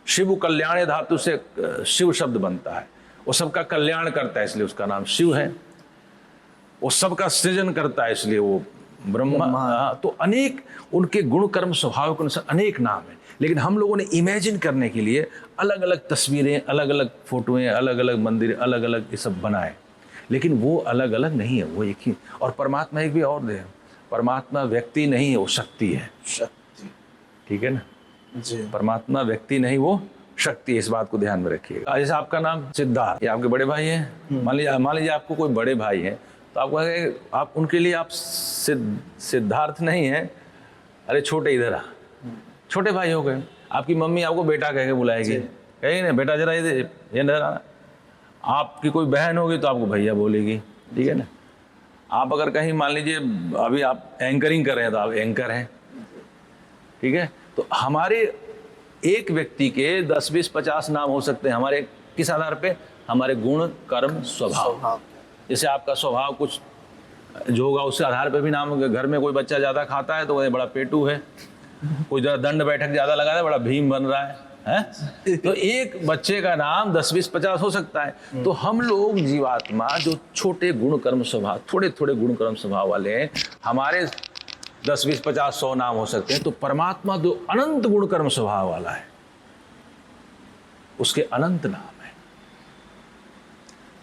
Speaker 2: शिव कल्याण धातु से शिव शब्द बनता है, वो सबका कल्याण करता है इसलिए उसका नाम शिव है। वो सबका सृजन करता है इसलिए वो ब्रह्मा। तो अनेक उनके गुण कर्म स्वभाव के अनुसार अनेक नाम है। लेकिन हम लोगों ने इमेजिन करने के लिए अलग अलग तस्वीरें, अलग अलग फोटोएं, अलग अलग मंदिर, अलग अलग ये सब बनाए, लेकिन वो अलग अलग नहीं है, वो एक ही। और परमात्मा एक भी और दे, परमात्मा व्यक्ति नहीं है, वो शक्ति है।
Speaker 1: शक्ति,
Speaker 2: ठीक है ना
Speaker 1: जी।
Speaker 2: परमात्मा व्यक्ति नहीं, वो शक्ति है, इस बात को ध्यान में रखिएगा। जैसे आपका नाम सिद्धार्थ, ये आपके बड़े भाई हैं। मान लीजिए आपको कोई बड़े भाई हैं तो आपको आप उनके लिए आप सिद्धार्थ नहीं है, अरे छोटे इधर आ, छोटे भाई हो गए। आपकी मम्मी आपको बेटा कह के बुलाएगी, कहेगी ना बेटा जरा ये इधर आना। आपकी कोई बहन होगी तो आपको भैया बोलेगी, ठीक है ना। आप अगर कहीं मान लीजिए अभी आप एंकरिंग कर रहे हैं तो आप एंकर हैं, ठीक है। तो हमारे एक व्यक्ति के 10, 20, 50 नाम हो सकते हैं। हमारे किस आधार पे? हमारे गुण, कर्म, स्वभाव। जैसे आपका स्वभाव कुछ जो होगा उसके आधार पे भी नाम। घर में कोई बच्चा ज़्यादा खाता है तो वह बड़ा पेटू है, कोई दंड बैठक ज़्यादा लगा है बड़ा भीम बन रहा है? तो एक बच्चे का नाम 10, 20, 50 हो सकता है। तो हम लोग जीवात्मा जो छोटे गुण कर्म स्वभाव, थोड़े थोड़े गुण कर्म स्वभाव वाले हैं, हमारे 10, 20, 50, 100 नाम हो सकते हैं। तो परमात्मा जो अनंत गुण कर्म स्वभाव वाला है, उसके अनंत नाम है।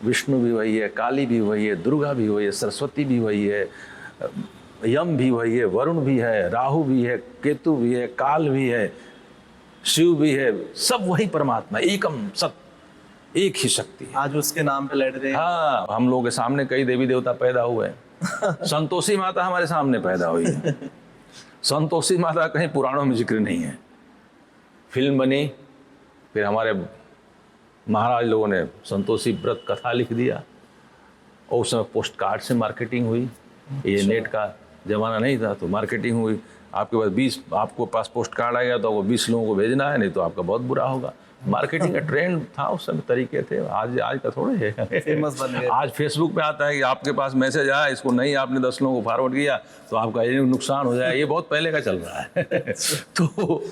Speaker 2: विष्णु भी वही है, काली भी वही है, दुर्गा भी वही है, सरस्वती भी वही है, यम भी वही है, वरुण भी है, राहु भी है, केतु भी है, काल भी है, शिव भी है। सब वही परमात्मा, एकम सत, एक ही शक्ति है।
Speaker 1: आज उसके नाम पे लड़ रहे हैं।
Speaker 2: हाँ, हम लोगों के सामने कई देवी देवता पैदा हुए हैं। संतोषी माता हमारे सामने पैदा हुई है। संतोषी माता कहीं पुराणों में जिक्र नहीं है। फिल्म बनी, फिर हमारे महाराज लोगों ने संतोषी व्रत कथा लिख दिया, और उस समय पोस्ट कार्ड से मार्केटिंग हुई। ये नेट का जमाना नहीं था, तो मार्केटिंग हुई। आपको पास पोस्ट कार्ड आएगा तो वो 20 लोगों को भेजना है, नहीं तो आपका बहुत बुरा होगा। मार्केटिंग का ट्रेंड था, उस समय तरीके थे। आज का थोड़े है।
Speaker 1: फेमस बन गए।
Speaker 2: आज फेसबुक पे आता है कि आपके पास मैसेज आया, इसको नहीं आपने 10 लोगों को फॉरवर्ड किया तो आपका ये नुकसान हो जाए। ये बहुत पहले का चल रहा है। तो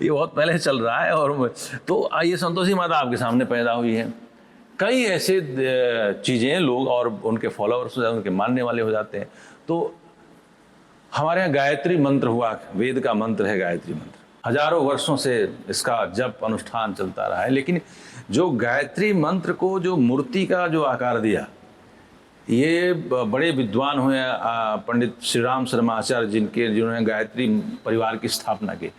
Speaker 2: ये बहुत पहले चल रहा है। और तो ये संतोषी माता आपके सामने पैदा हुई है। कई ऐसे चीज़ें लोग और उनके फॉलोअर्स, उनके मानने वाले हो जाते हैं। तो हमारे यहाँ गायत्री मंत्र हुआ, वेद का मंत्र है गायत्री मंत्र। हजारों वर्षों से इसका जप अनुष्ठान चलता रहा है। लेकिन जो गायत्री मंत्र को जो मूर्ति का जो आकार दिया, ये बड़े विद्वान हुए पंडित श्री राम शर्मा आचार्य जिन्होंने गायत्री परिवार की स्थापना की।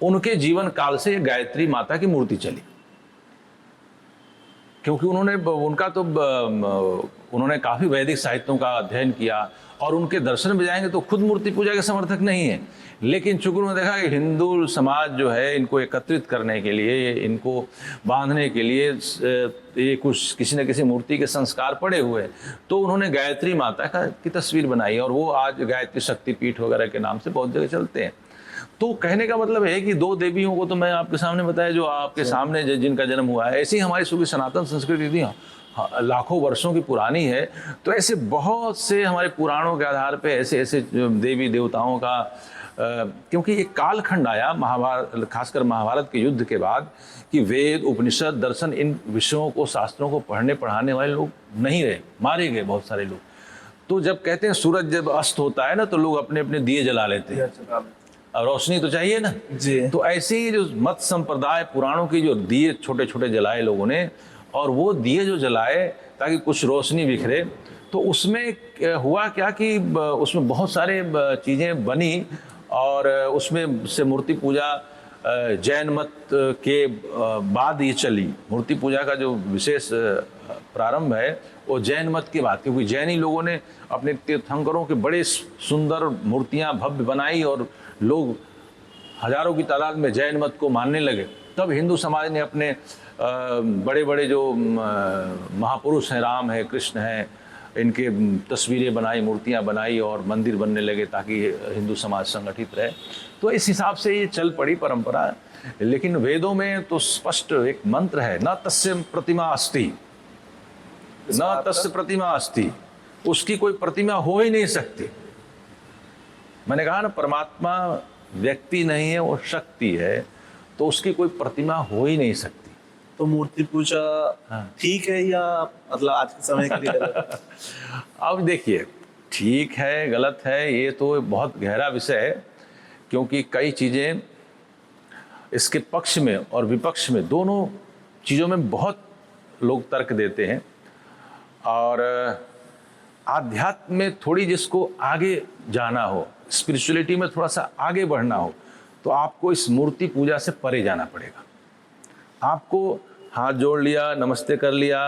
Speaker 2: उनके जीवन काल से गायत्री माता की मूर्ति चली, क्योंकि उन्होंने काफ़ी वैदिक साहित्यों का अध्ययन किया। और उनके दर्शन में जाएंगे तो खुद मूर्ति पूजा के समर्थक नहीं है, लेकिन चूंकि उन्होंने देखा कि हिंदू समाज जो है, इनको एकत्रित करने के लिए, इनको बांधने के लिए ये कुछ किसी न किसी मूर्ति के संस्कार पड़े हुए हैं, तो उन्होंने गायत्री माता की तस्वीर बनाई। और वो आज गायत्री शक्तिपीठ वगैरह के नाम से बहुत जगह चलते हैं। तो कहने का मतलब है कि 2 देवियों को तो मैं आपके सामने बताया, जो आपके सामने जिनका जन्म हुआ है। ऐसी हमारी सूफी सनातन संस्कृति थी, लाखों वर्षों की पुरानी है। तो ऐसे बहुत से हमारे पुराणों के आधार पे ऐसे देवी देवताओं का, क्योंकि एक कालखंड आया महाभारत, खासकर महाभारत के युद्ध के बाद, कि वेद, उपनिषद, दर्शन, इन विषयों को, शास्त्रों को पढ़ाने वाले लोग नहीं रहे, मारे गए बहुत सारे लोग। तो जब कहते हैं सूरज जब अस्त होता है ना, तो लोग अपने अपने दिए जला लेते हैं, और रोशनी तो चाहिए ना
Speaker 1: जी। तो
Speaker 2: ऐसे ही जो मत संप्रदाय पुराणों की जो दिए छोटे छोटे जलाए लोगों ने, और वो दिए जो जलाए ताकि कुछ रोशनी बिखरे, तो उसमें हुआ क्या कि उसमें बहुत सारे चीज़ें बनी। और उसमें से मूर्ति पूजा जैन मत के बाद ये चली। मूर्ति पूजा का जो विशेष प्रारंभ है वो जैन मत के बाद, क्योंकि जैनी लोगों ने अपने तीर्थंकरों के बड़े सुंदर मूर्तियां भव्य बनाई और लोग हजारों की तादाद में जैन मत को मानने लगे। तब हिंदू समाज ने अपने बड़े बड़े जो महापुरुष हैं, राम है, कृष्ण है, इनके तस्वीरें बनाई, मूर्तियां बनाई और मंदिर बनने लगे ताकि हिंदू समाज संगठित रहे। तो इस हिसाब से ये चल पड़ी परंपरा। लेकिन वेदों में तो स्पष्ट एक मंत्र है, न तस्य प्रतिमा अस्ति, न तस्य प्रतिमा अस्ति, उसकी कोई प्रतिमा हो ही नहीं सकती। मैंने कहा ना, परमात्मा व्यक्ति नहीं है, वो शक्ति है, तो उसकी कोई प्रतिमा हो ही नहीं सकती।
Speaker 1: तो मूर्ति पूजा ठीक है या मतलब आज के समय के लिए गलत?
Speaker 2: अब देखिए, ठीक है गलत है ये तो बहुत गहरा विषय है, क्योंकि कई चीज़ें इसके पक्ष में और विपक्ष में, दोनों चीज़ों में बहुत लोग तर्क देते हैं। और आध्यात्म में थोड़ी जिसको आगे जाना हो, स्पिरिचुअलिटी में थोड़ा सा आगे बढ़ना हो, तो आपको इस मूर्ति पूजा से परे जाना पड़ेगा। आपको हाथ जोड़ लिया, नमस्ते कर लिया,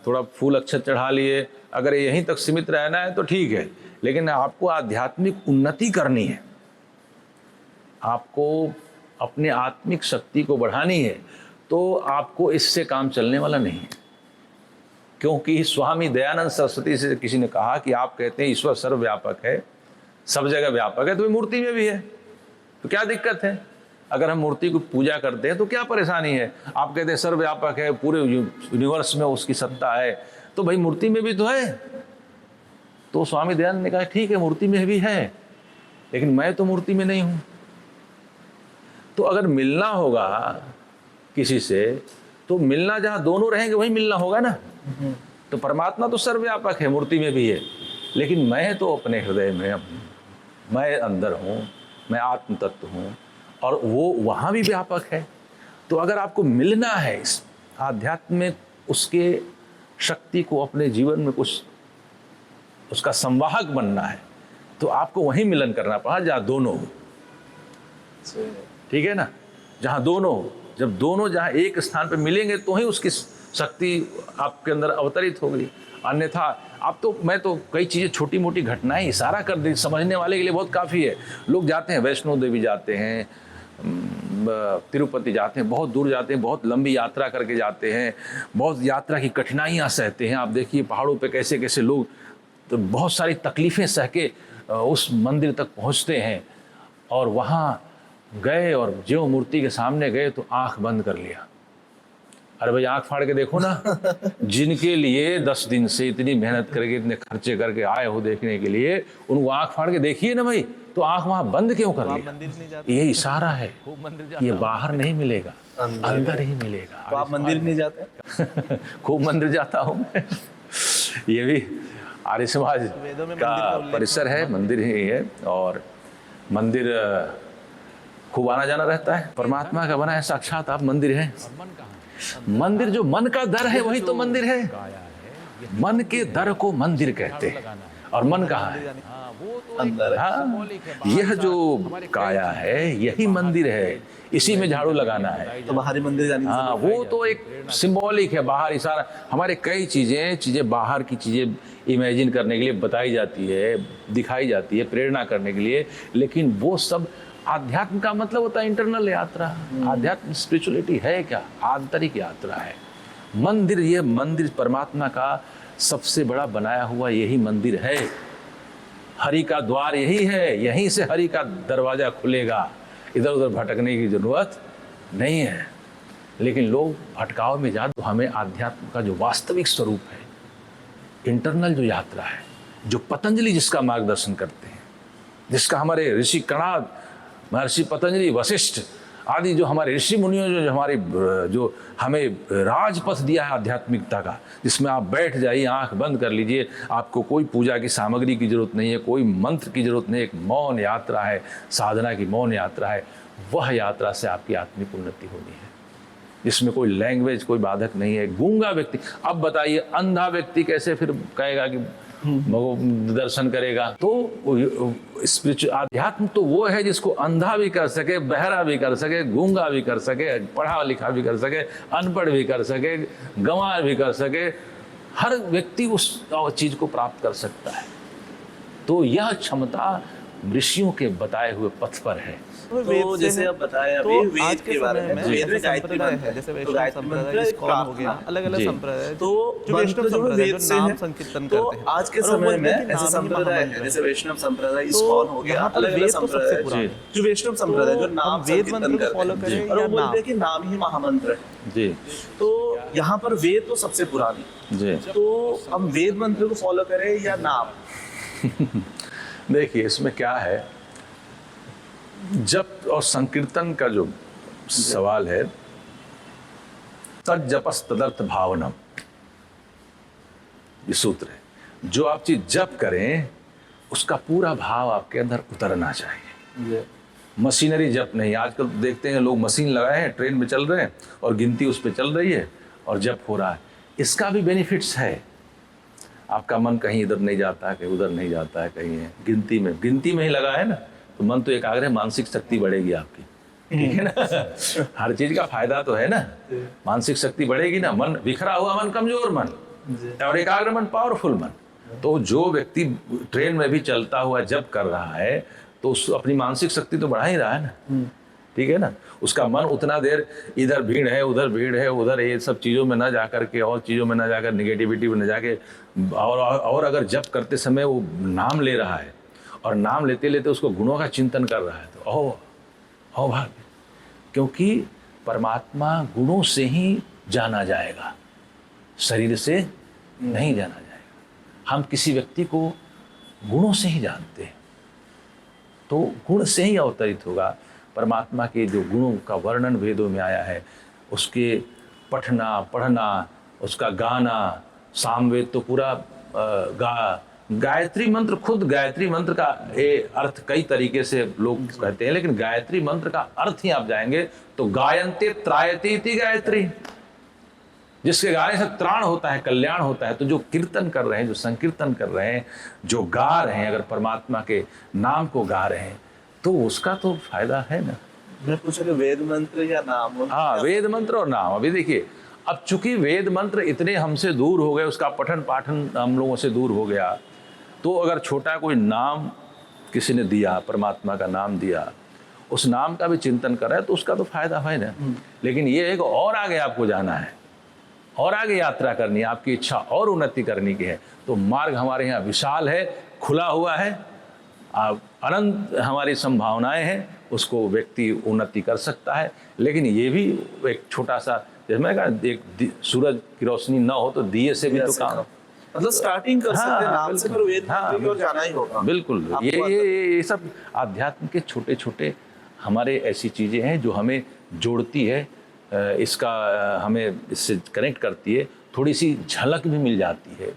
Speaker 2: थोड़ा फूल अक्षत चढ़ा लिए, अगर यहीं तक सीमित रहना है तो ठीक है। लेकिन आपको आध्यात्मिक उन्नति करनी है, आपको अपने आत्मिक शक्ति को बढ़ानी है, तो आपको इससे काम चलने वाला नहीं है। क्योंकि स्वामी दयानंद सरस्वती से किसी ने कहा कि आप कहते हैं ईश्वर सर्वव्यापक है, सब जगह व्यापक है, तो मूर्ति में भी है, तो क्या दिक्कत है? अगर हम मूर्ति को पूजा करते हैं तो क्या परेशानी है? आप कहते हैं सर्वव्यापक है, पूरे यूनिवर्स में उसकी सत्ता है, तो भाई मूर्ति में भी तो है। तो स्वामी दयानंद ने कहा ठीक है मूर्ति में भी है, लेकिन मैं तो मूर्ति में नहीं हूं। तो अगर मिलना होगा किसी से तो मिलना जहां दोनों रहेंगे वहीं मिलना होगा ना। तो परमात्मा तो सर्वव्यापक है, मूर्ति में भी है, लेकिन मैं तो अपने हृदय में, मैं अंदर हूं, मैं आत्म तत्व हूं, और वो वहां भी व्यापक है। तो अगर आपको मिलना है इस आध्यात्म में, उसके शक्ति को अपने जीवन में कुछ उसका संवाहक बनना है, तो आपको वहीं मिलन करना पड़ा जहाँ दोनों हो। ठीक है ना? जहाँ दोनों हो, जब दोनों जहाँ एक स्थान पर मिलेंगे तो ही उसकी शक्ति आपके अंदर अवतरित होगी। अन्यथा आप तो, मैं तो कई चीज़ें, छोटी मोटी घटनाएं इशारा कर दी, समझने वाले के लिए बहुत काफ़ी है। लोग जाते हैं, वैष्णो देवी जाते हैं, तिरुपति जाते हैं, बहुत दूर जाते हैं, बहुत लंबी यात्रा करके जाते हैं, बहुत यात्रा की कठिनाइयाँ सहते हैं। आप देखिए पहाड़ों पे कैसे कैसे लोग तो बहुत सारी तकलीफ़ें सह के उस मंदिर तक पहुँचते हैं, और वहाँ गए और जो मूर्ति के सामने गए तो आंख बंद कर लिया। अरे भाई आंख फाड़ के देखो ना। जिनके लिए 10 दिन से इतनी मेहनत करके, इतने खर्चे करके आए हो देखने के लिए, उनको आंख फाड़ के देखिए ना भाई, तो आंख वहां बंद क्यों कर लिया? ये इशारा है, ये बाहर नहीं मिलेगा, अंदर ही मिलेगा।
Speaker 1: तो आप मंदिर नहीं जाते?
Speaker 2: खूब मंदिर जाता हूँ मैं। ये भी आर्य समाज का परिसर है, मंदिर ही है, और मंदिर खूब आना जाना रहता है। परमात्मा का बना है, साक्षात आप मंदिर है। मंदिर जो मन का दर है वही तो मंदिर है। मन के दर को मंदिर कहते हैं, और मन कहाँ है? अंदर। हाँ, यह जो काया है यही मंदिर है, इसी में झाड़ू लगाना है।
Speaker 1: तो बाहरी मंदिर जाने की
Speaker 2: हाँ, वो तो एक सिंबॉलिक है, बाहर इशारा। हमारे कई चीजें बाहर की चीजें इमेजिन करने के लिए बताई जाती है, दिखाई जाती है, प्रेरणा करने के लिए, लेकिन वो सब आध्यात्म का मतलब होता है इंटरनल यात्रा। आध्यात्म स्पिरिचुअलिटी है क्या? आंतरिक यात्रा है। मंदिर, ये मंदिर परमात्मा का सबसे बड़ा बनाया हुआ यही मंदिर है। हरि का द्वार यही है, यहीं से हरि का दरवाजा खुलेगा, इधर उधर भटकने की जरूरत नहीं है। लेकिन लोग भटकाव में जा, तो हमें आध्यात्म का जो वास्तविक स्वरूप है, इंटरनल जो यात्रा है, जो पतंजलि जिसका मार्गदर्शन करते हैं, जिसका हमारे ऋषि कणाद, महर्षि पतंजलि, वशिष्ठ आदि जो हमारे ऋषि मुनियों जो हमें राजपथ दिया है आध्यात्मिकता का, जिसमें आप बैठ जाइए, आंख बंद कर लीजिए, आपको कोई पूजा की सामग्री की जरूरत नहीं है, कोई मंत्र की जरूरत नहीं है, एक मौन यात्रा है, साधना की मौन यात्रा है। वह यात्रा से आपकी आत्मिक उन्नति होनी है, जिसमें कोई लैंग्वेज, कोई बाधक नहीं है। गूंगा व्यक्ति, अब बताइए अंधा व्यक्ति कैसे फिर कहेगा कि दर्शन करेगा? तो स्पिरिचुअल आध्यात्म तो वो है जिसको अंधा भी कर सके, बहरा भी कर सके, गूंगा भी कर सके, पढ़ा लिखा भी कर सके, अनपढ़ भी कर सके, गंवार भी कर सके। हर व्यक्ति उस चीज को प्राप्त कर सकता है। तो यह क्षमता ऋषियों के बताए हुए पथ पर है।
Speaker 1: तो जैसे आप बताएं अभी
Speaker 3: तो
Speaker 1: वेद
Speaker 3: आज
Speaker 1: के
Speaker 3: के
Speaker 1: बारे
Speaker 3: समय
Speaker 1: में,
Speaker 3: में
Speaker 1: वेद में गायत्री
Speaker 3: संप्रदाय
Speaker 1: मंत्र
Speaker 3: है, जैसे
Speaker 1: तो
Speaker 3: वैष्णव
Speaker 1: गायत्री
Speaker 3: संप्रदाय,
Speaker 1: मंत्र
Speaker 3: इस्कॉन हो गया,
Speaker 1: प्रार्थना।
Speaker 3: अलग-अलग
Speaker 2: जी।
Speaker 3: संप्रदाय है,
Speaker 1: तो
Speaker 3: जो वैष्णव
Speaker 1: मंत्र जो
Speaker 3: संप्रदाय
Speaker 1: वेद
Speaker 3: जो
Speaker 1: से
Speaker 3: नाम
Speaker 1: है,
Speaker 3: संकीर्तन
Speaker 1: तो
Speaker 3: करते हैं,
Speaker 1: आज के
Speaker 3: और वो
Speaker 1: समय
Speaker 3: बोलते
Speaker 1: में
Speaker 3: हैं कि
Speaker 1: ऐसे
Speaker 3: नाम ही
Speaker 1: संप्रदाय है,
Speaker 3: महामंत्र
Speaker 1: जैसे वैष्णव संप्रदाय,
Speaker 3: तो
Speaker 1: इस्कॉन हो गया,
Speaker 3: यहाँ पर
Speaker 1: अलग-अलग
Speaker 3: वेद तो सबसे
Speaker 1: संप्रदाय
Speaker 3: पुराने
Speaker 1: है। जो वैष्णव संप्रदाय जो नाम
Speaker 3: हम वेद
Speaker 1: संकीर्तन
Speaker 3: मंत्र को
Speaker 1: करते
Speaker 3: फॉलो
Speaker 1: हैं,
Speaker 3: करें
Speaker 1: और वो
Speaker 3: या
Speaker 1: बोलते
Speaker 3: नाम?
Speaker 1: हैं कि नाम ही महामंत्र है।
Speaker 2: जी
Speaker 1: तो यहाँ पर वेद तो सबसे पुरानी,
Speaker 2: जी।
Speaker 1: तो हम वेद मंत्र को फॉलो करें या नाम?
Speaker 2: देखिए इसमें क्या है, जप और संकीर्तन का जो सवाल है, तद जपस तदर्थ भावनम, ये सूत्र है। जो आप चीज जप करें उसका पूरा भाव आपके अंदर उतरना चाहिए। मशीनरी जप नहीं। आजकल देखते हैं लोग मशीन लगाए हैं, ट्रेन में चल रहे हैं और गिनती उस पर चल रही है और जप हो रहा है। इसका भी बेनिफिट्स है। आपका मन कहीं इधर नहीं जाता है, कहीं उधर नहीं जाता है, कहीं है गिनती में ही लगा है ना, तो मन तो एकाग्र है, मानसिक शक्ति बढ़ेगी आपकी। ठीक है ना? हर चीज का फायदा तो है ना। मानसिक शक्ति बढ़ेगी ना, मन बिखरा हुआ मन कमजोर मन, और एकाग्र मन पावरफुल मन। तो जो व्यक्ति ट्रेन में भी चलता हुआ जप कर रहा है तो अपनी मानसिक शक्ति तो बढ़ा ही रहा है ना। ठीक है ना? उसका मन उतना देर इधर भीड़ है, उधर ये सब चीज़ों में न जा करके, और चीज़ों में न जाकर, निगेटिविटी में न जाके, और अगर जप करते समय वो नाम ले रहा है और नाम लेते लेते उसको गुणों का चिंतन कर रहा है, तो ओ भाग्य, क्योंकि परमात्मा गुणों से ही जाना जाएगा, शरीर से नहीं जाना जाएगा। हम किसी व्यक्ति को गुणों से ही जानते हैं, तो गुण से ही अवतरित होगा। परमात्मा के जो गुणों का वर्णन वेदों में आया है, उसके पढ़ना, उसका गाना, सामवेद तो पूरा गायत्री मंत्र, खुद गायत्री मंत्र का ये अर्थ कई तरीके से लोग कहते हैं, लेकिन गायत्री मंत्र का अर्थ ही आप जाएंगे तो गायन्ते त्रायते इति गायत्री, जिसके गाने से त्राण होता है, कल्याण होता है। तो जो कीर्तन कर रहे हैं, जो संकीर्तन कर रहे हैं, जो गा रहे हैं, अगर परमात्मा के नाम को गा रहे हैं तो उसका तो फायदा है ना।
Speaker 1: मैं पूछा कि वेद मंत्र या नाम?
Speaker 2: हाँ, वेद मंत्र और नाम। अभी देखिए, अब चूंकि वेद मंत्र इतने हमसे दूर हो गए, उसका पठन पाठन हम लोगों से दूर हो गया, तो अगर छोटा कोई नाम किसी ने दिया, परमात्मा का नाम दिया, उस नाम का भी चिंतन कर रहा है तो उसका तो फायदा है ना। लेकिन ये एक और आगे आपको जाना है, और आगे यात्रा करनी है, आपकी इच्छा और उन्नति करनी की है, तो मार्ग हमारे यहाँ विशाल है, खुला हुआ है, अनंत हमारी संभावनाएं हैं, उसको व्यक्ति उन्नति कर सकता है। लेकिन ये भी एक छोटा सा, जैसे मैं कहा, एक सूरज की रोशनी ना हो तो दिए से भी तो काम,
Speaker 1: मतलब स्टार्टिंग कर सकते हैं नाम से, पर वेद मंत्र की ओर जाना ही होगा।
Speaker 2: बिल्कुल। ये सब आध्यात्म के छोटे छोटे हमारे ऐसी चीजें हैं जो हमें जोड़ती है, इसका हमें इससे कनेक्ट करती है, थोड़ी सी झलक भी मिल जाती है,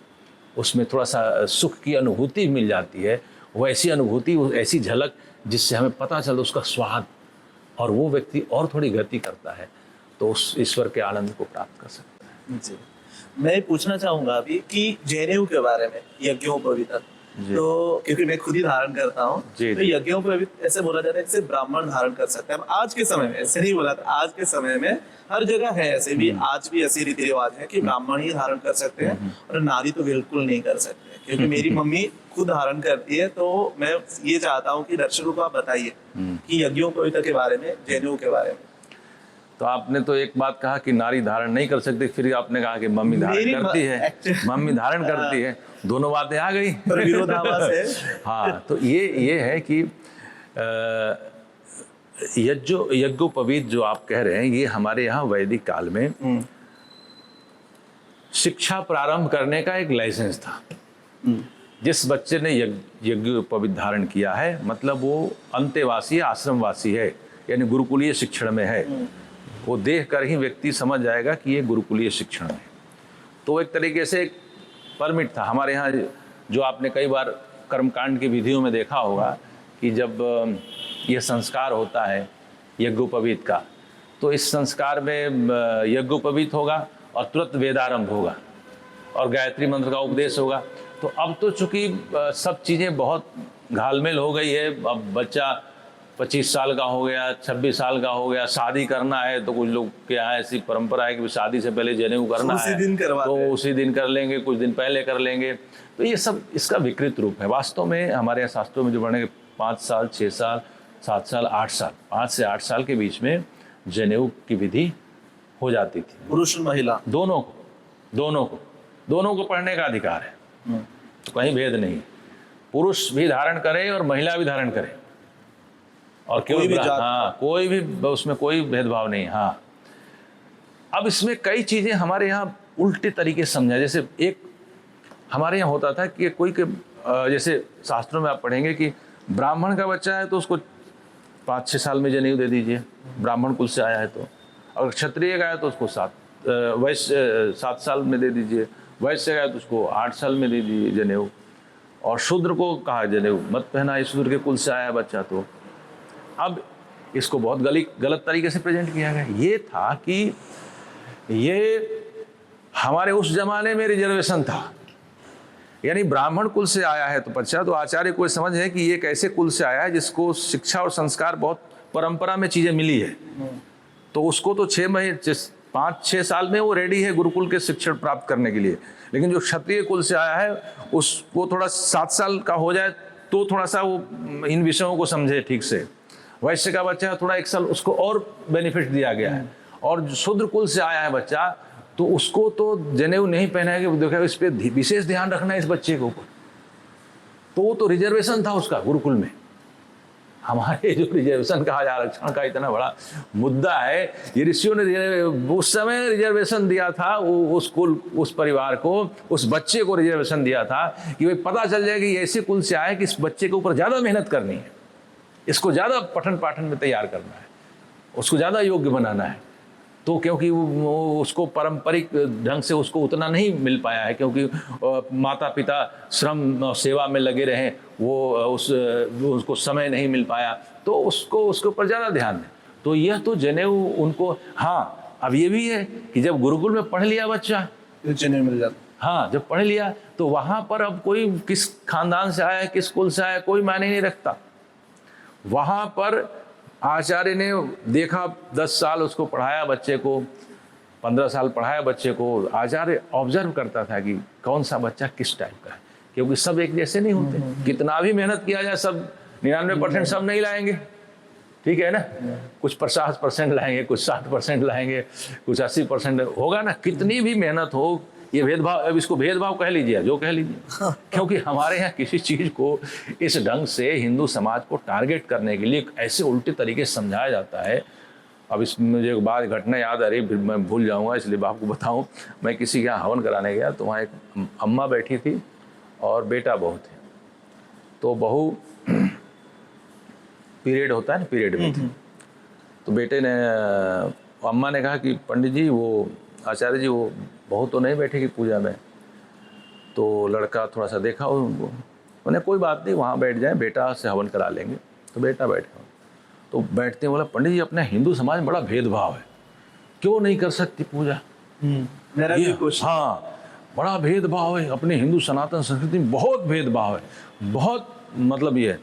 Speaker 2: उसमें थोड़ा सा सुख की अनुभूति मिल जाती है, वो ऐसी अनुभूति, वो ऐसी झलक जिससे हमें पता चलता उसका स्वाद, और वो व्यक्ति और थोड़ी गति करता है तो उस ईश्वर के आनंद को प्राप्त कर सकता है।
Speaker 1: जी, मैं पूछना चाहूंगा अभी कि जनेऊ के बारे में, यज्ञोपवीत, तो क्योंकि मैं खुद ही धारण करता हूँ, तो यज्ञोपवीत ऐसे बोला जाता है जैसे ब्राह्मण धारण कर सकते हैं। आज के समय में ऐसे नहीं बोला था, आज के समय में हर जगह है ऐसे भी, आज भी ऐसे रीति रिवाज है कि ब्राह्मण ही धारण कर सकते हैं और नारी तो बिल्कुल नहीं कर सकते। क्योंकि मेरी मम्मी खुद धारण करती है, तो मैं ये चाहता हूँ कि दर्शकों को आप बताइए कि यज्ञोपवीत के बारे में, जनेऊ के बारे में।
Speaker 2: तो आपने तो एक बात कहा कि नारी धारण नहीं कर सकती, फिर आपने कहा कि मम्मी धारण करती है, मम्मी धारण करती है, दोनों बातें आ गई।
Speaker 1: विरोधाभास है।
Speaker 2: हाँ, तो ये है कि यज्ञोपवीत जो आप कह रहे हैं, ये हमारे यहाँ वैदिक काल में शिक्षा प्रारंभ करने का एक लाइसेंस था। जिस बच्चे ने यज्ञोपवीत धारण किया है, मतलब वो अंतेवासी, आश्रमवासी है, यानी गुरुकुलीय शिक्षण में है। वो देख कर ही व्यक्ति समझ जाएगा कि ये गुरुकुलीय शिक्षण है। तो एक तरीके से एक परमिट था हमारे यहाँ, जो आपने कई बार कर्मकांड की विधियों में देखा होगा कि जब यह संस्कार होता है यज्ञोपवीत का, तो इस संस्कार में यज्ञोपवीत होगा और तुरंत वेदारंभ होगा और गायत्री मंत्र का उपदेश होगा। तो अब तो चूंकि सब चीज़ें बहुत घालमेल हो गई है, अब बच्चा 25 साल का हो गया, 26 साल का हो गया, शादी करना है तो कुछ लोग के यहाँ ऐसी परंपरा है कि शादी से पहले जनेऊ करना है, तो उसी दिन कर लेंगे, कुछ दिन पहले कर लेंगे। तो ये सब इसका विकृत रूप है। वास्तव में हमारे यहाँ शास्त्रों में जो वर्णन है 5 साल, 6 साल, 7 साल, 8 साल, 5 से 8 साल के बीच में जनेऊ की विधि हो जाती थी।
Speaker 1: पुरुष और महिला
Speaker 2: दोनों को पढ़ने का अधिकार है, तो कहीं भेद नहीं, पुरुष भी धारण करे और महिला भी धारण करे, और कोई भी उसमें कोई भेदभाव नहीं। हाँ, अब इसमें कई चीजें हमारे यहाँ उल्टे तरीके से समझा। जैसे एक हमारे यहाँ होता था कि कोई के जैसे शास्त्रों में आप पढ़ेंगे कि ब्राह्मण का बच्चा है तो उसको 5-6 साल में जनेऊ दे दीजिए, ब्राह्मण कुल से आया है तो। और क्षत्रिय का है तो उसको 7 साल में दे दीजिए, वैश्य का है तो उसको 8 साल में दे दीजिए जनेऊ। और शूद्र को कहा जनेऊ मत पहना, इस शूद्र के कुल से आया बच्चा। तो अब इसको बहुत गलत तरीके से प्रेजेंट किया गया। ये था कि ये हमारे उस जमाने में रिजर्वेशन था, यानी ब्राह्मण कुल से आया है तो बच्चा, तो आचार्य को समझ है कि ये एक ऐसे कुल से आया है जिसको शिक्षा और संस्कार बहुत परंपरा में चीजें मिली है, तो उसको तो 5-6 साल में वो रेडी है गुरुकुल के शिक्षण प्राप्त करने के लिए। लेकिन जो क्षत्रिय कुल से आया है उसको थोड़ा 7 साल का हो जाए तो थोड़ा सा वो इन विषयों को समझे ठीक से। वैश्य का बच्चा है थोड़ा 1 साल, उसको और बेनिफिट दिया गया है। और जो शूद्र कुल से आया है बच्चा, तो उसको तो जनेऊ नहीं पहनाएंगे, देखा इस पर विशेष ध्यान रखना है इस बच्चे के ऊपर। तो वो तो रिजर्वेशन था उसका गुरुकुल में। हमारे जो रिजर्वेशन का आरक्षण का इतना बड़ा मुद्दा है, ये ऋषियों ने उस समय रिजर्वेशन दिया था, उस कुल, उस परिवार को, उस बच्चे को रिजर्वेशन दिया था कि भाई पता चल जाए कि ऐसे कुल से आए कि इस बच्चे के ऊपर ज़्यादा मेहनत करनी है, इसको ज़्यादा पठन पाठन में तैयार करना है, उसको ज़्यादा योग्य बनाना है। तो क्योंकि वो उसको पारंपरिक ढंग से उसको उतना नहीं मिल पाया है, क्योंकि माता पिता श्रम और सेवा में लगे रहे, वो उसको समय नहीं मिल पाया, तो उसको उसके ऊपर ज़्यादा ध्यान है। तो यह तो जनेऊ उनको, हाँ अब ये भी है कि जब गुरुकुल में पढ़ लिया बच्चा,
Speaker 1: जनेऊ मिल जाता।
Speaker 2: हाँ जब पढ़ लिया तो वहाँ पर अब कोई किस खानदान से आया, किस कुल से आया, कोई मायने नहीं रखता। वहाँ पर आचार्य ने देखा 10 साल उसको पढ़ाया बच्चे को, 15 साल पढ़ाया बच्चे को। आचार्य ऑब्जर्व करता था कि कौन सा बच्चा किस टाइप का है, क्योंकि सब एक जैसे नहीं होते। कितना भी मेहनत किया जाए, सब 99% सब नहीं लाएंगे, ठीक है ना। कुछ 50% लाएंगे, कुछ 60% लाएंगे, कुछ 80% होगा ना। कितनी भी मेहनत हो, ये भेदभाव, अब इसको भेदभाव कह लीजिए, जो कह लीजिए, क्योंकि हमारे यहाँ किसी चीज़ को इस ढंग से हिंदू समाज को टारगेट करने के लिए ऐसे उल्टे तरीके से समझाया जाता है। अब इस मुझे एक बात घटना याद आ रही, फिर मैं भूल जाऊँगा, इसलिए आपको बताऊँ। मैं किसी के यहाँ हवन कराने गया, तो वहाँ एक अम्मा बैठी थी और बेटा बहू थे। तो बहू पीरियड होता है ना, पीरियड में थी। तो बेटे ने, अम्मा ने कहा कि पंडित जी, वो आचार्य जी, वो बहू तो नहीं बैठेगी पूजा में। तो लड़का थोड़ा सा देखा उनको, उन्हें कोई बात नहीं, वहाँ बैठ जाए, बेटा से हवन करा लेंगे। तो बेटा बैठा, तो बैठते बोला, पंडित जी अपने हिंदू समाज में बड़ा भेदभाव है, क्यों नहीं कर सकती पूजा?
Speaker 1: मेरा भी कुछ,
Speaker 2: हाँ बड़ा भेदभाव है, अपने हिंदू सनातन संस्कृति में बहुत भेदभाव है, बहुत, मतलब ये है।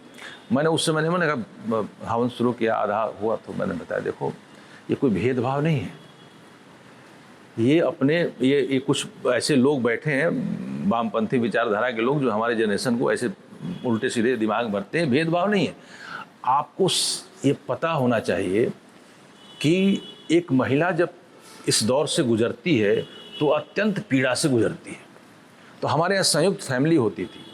Speaker 2: मैंने उस समय मैंने कहा, हवन शुरू किया, आधा हुआ तो मैंने बताया, देखो ये कोई भेदभाव नहीं है, ये अपने ये कुछ ऐसे लोग बैठे हैं, वामपंथी विचारधारा के लोग, जो हमारे जनरेशन को ऐसे उल्टे सीधे दिमाग भरते हैं। भेदभाव नहीं है। आपको ये पता होना चाहिए कि एक महिला जब इस दौर से गुजरती है तो अत्यंत पीड़ा से गुजरती है। तो हमारे यहाँ संयुक्त फैमिली होती थी,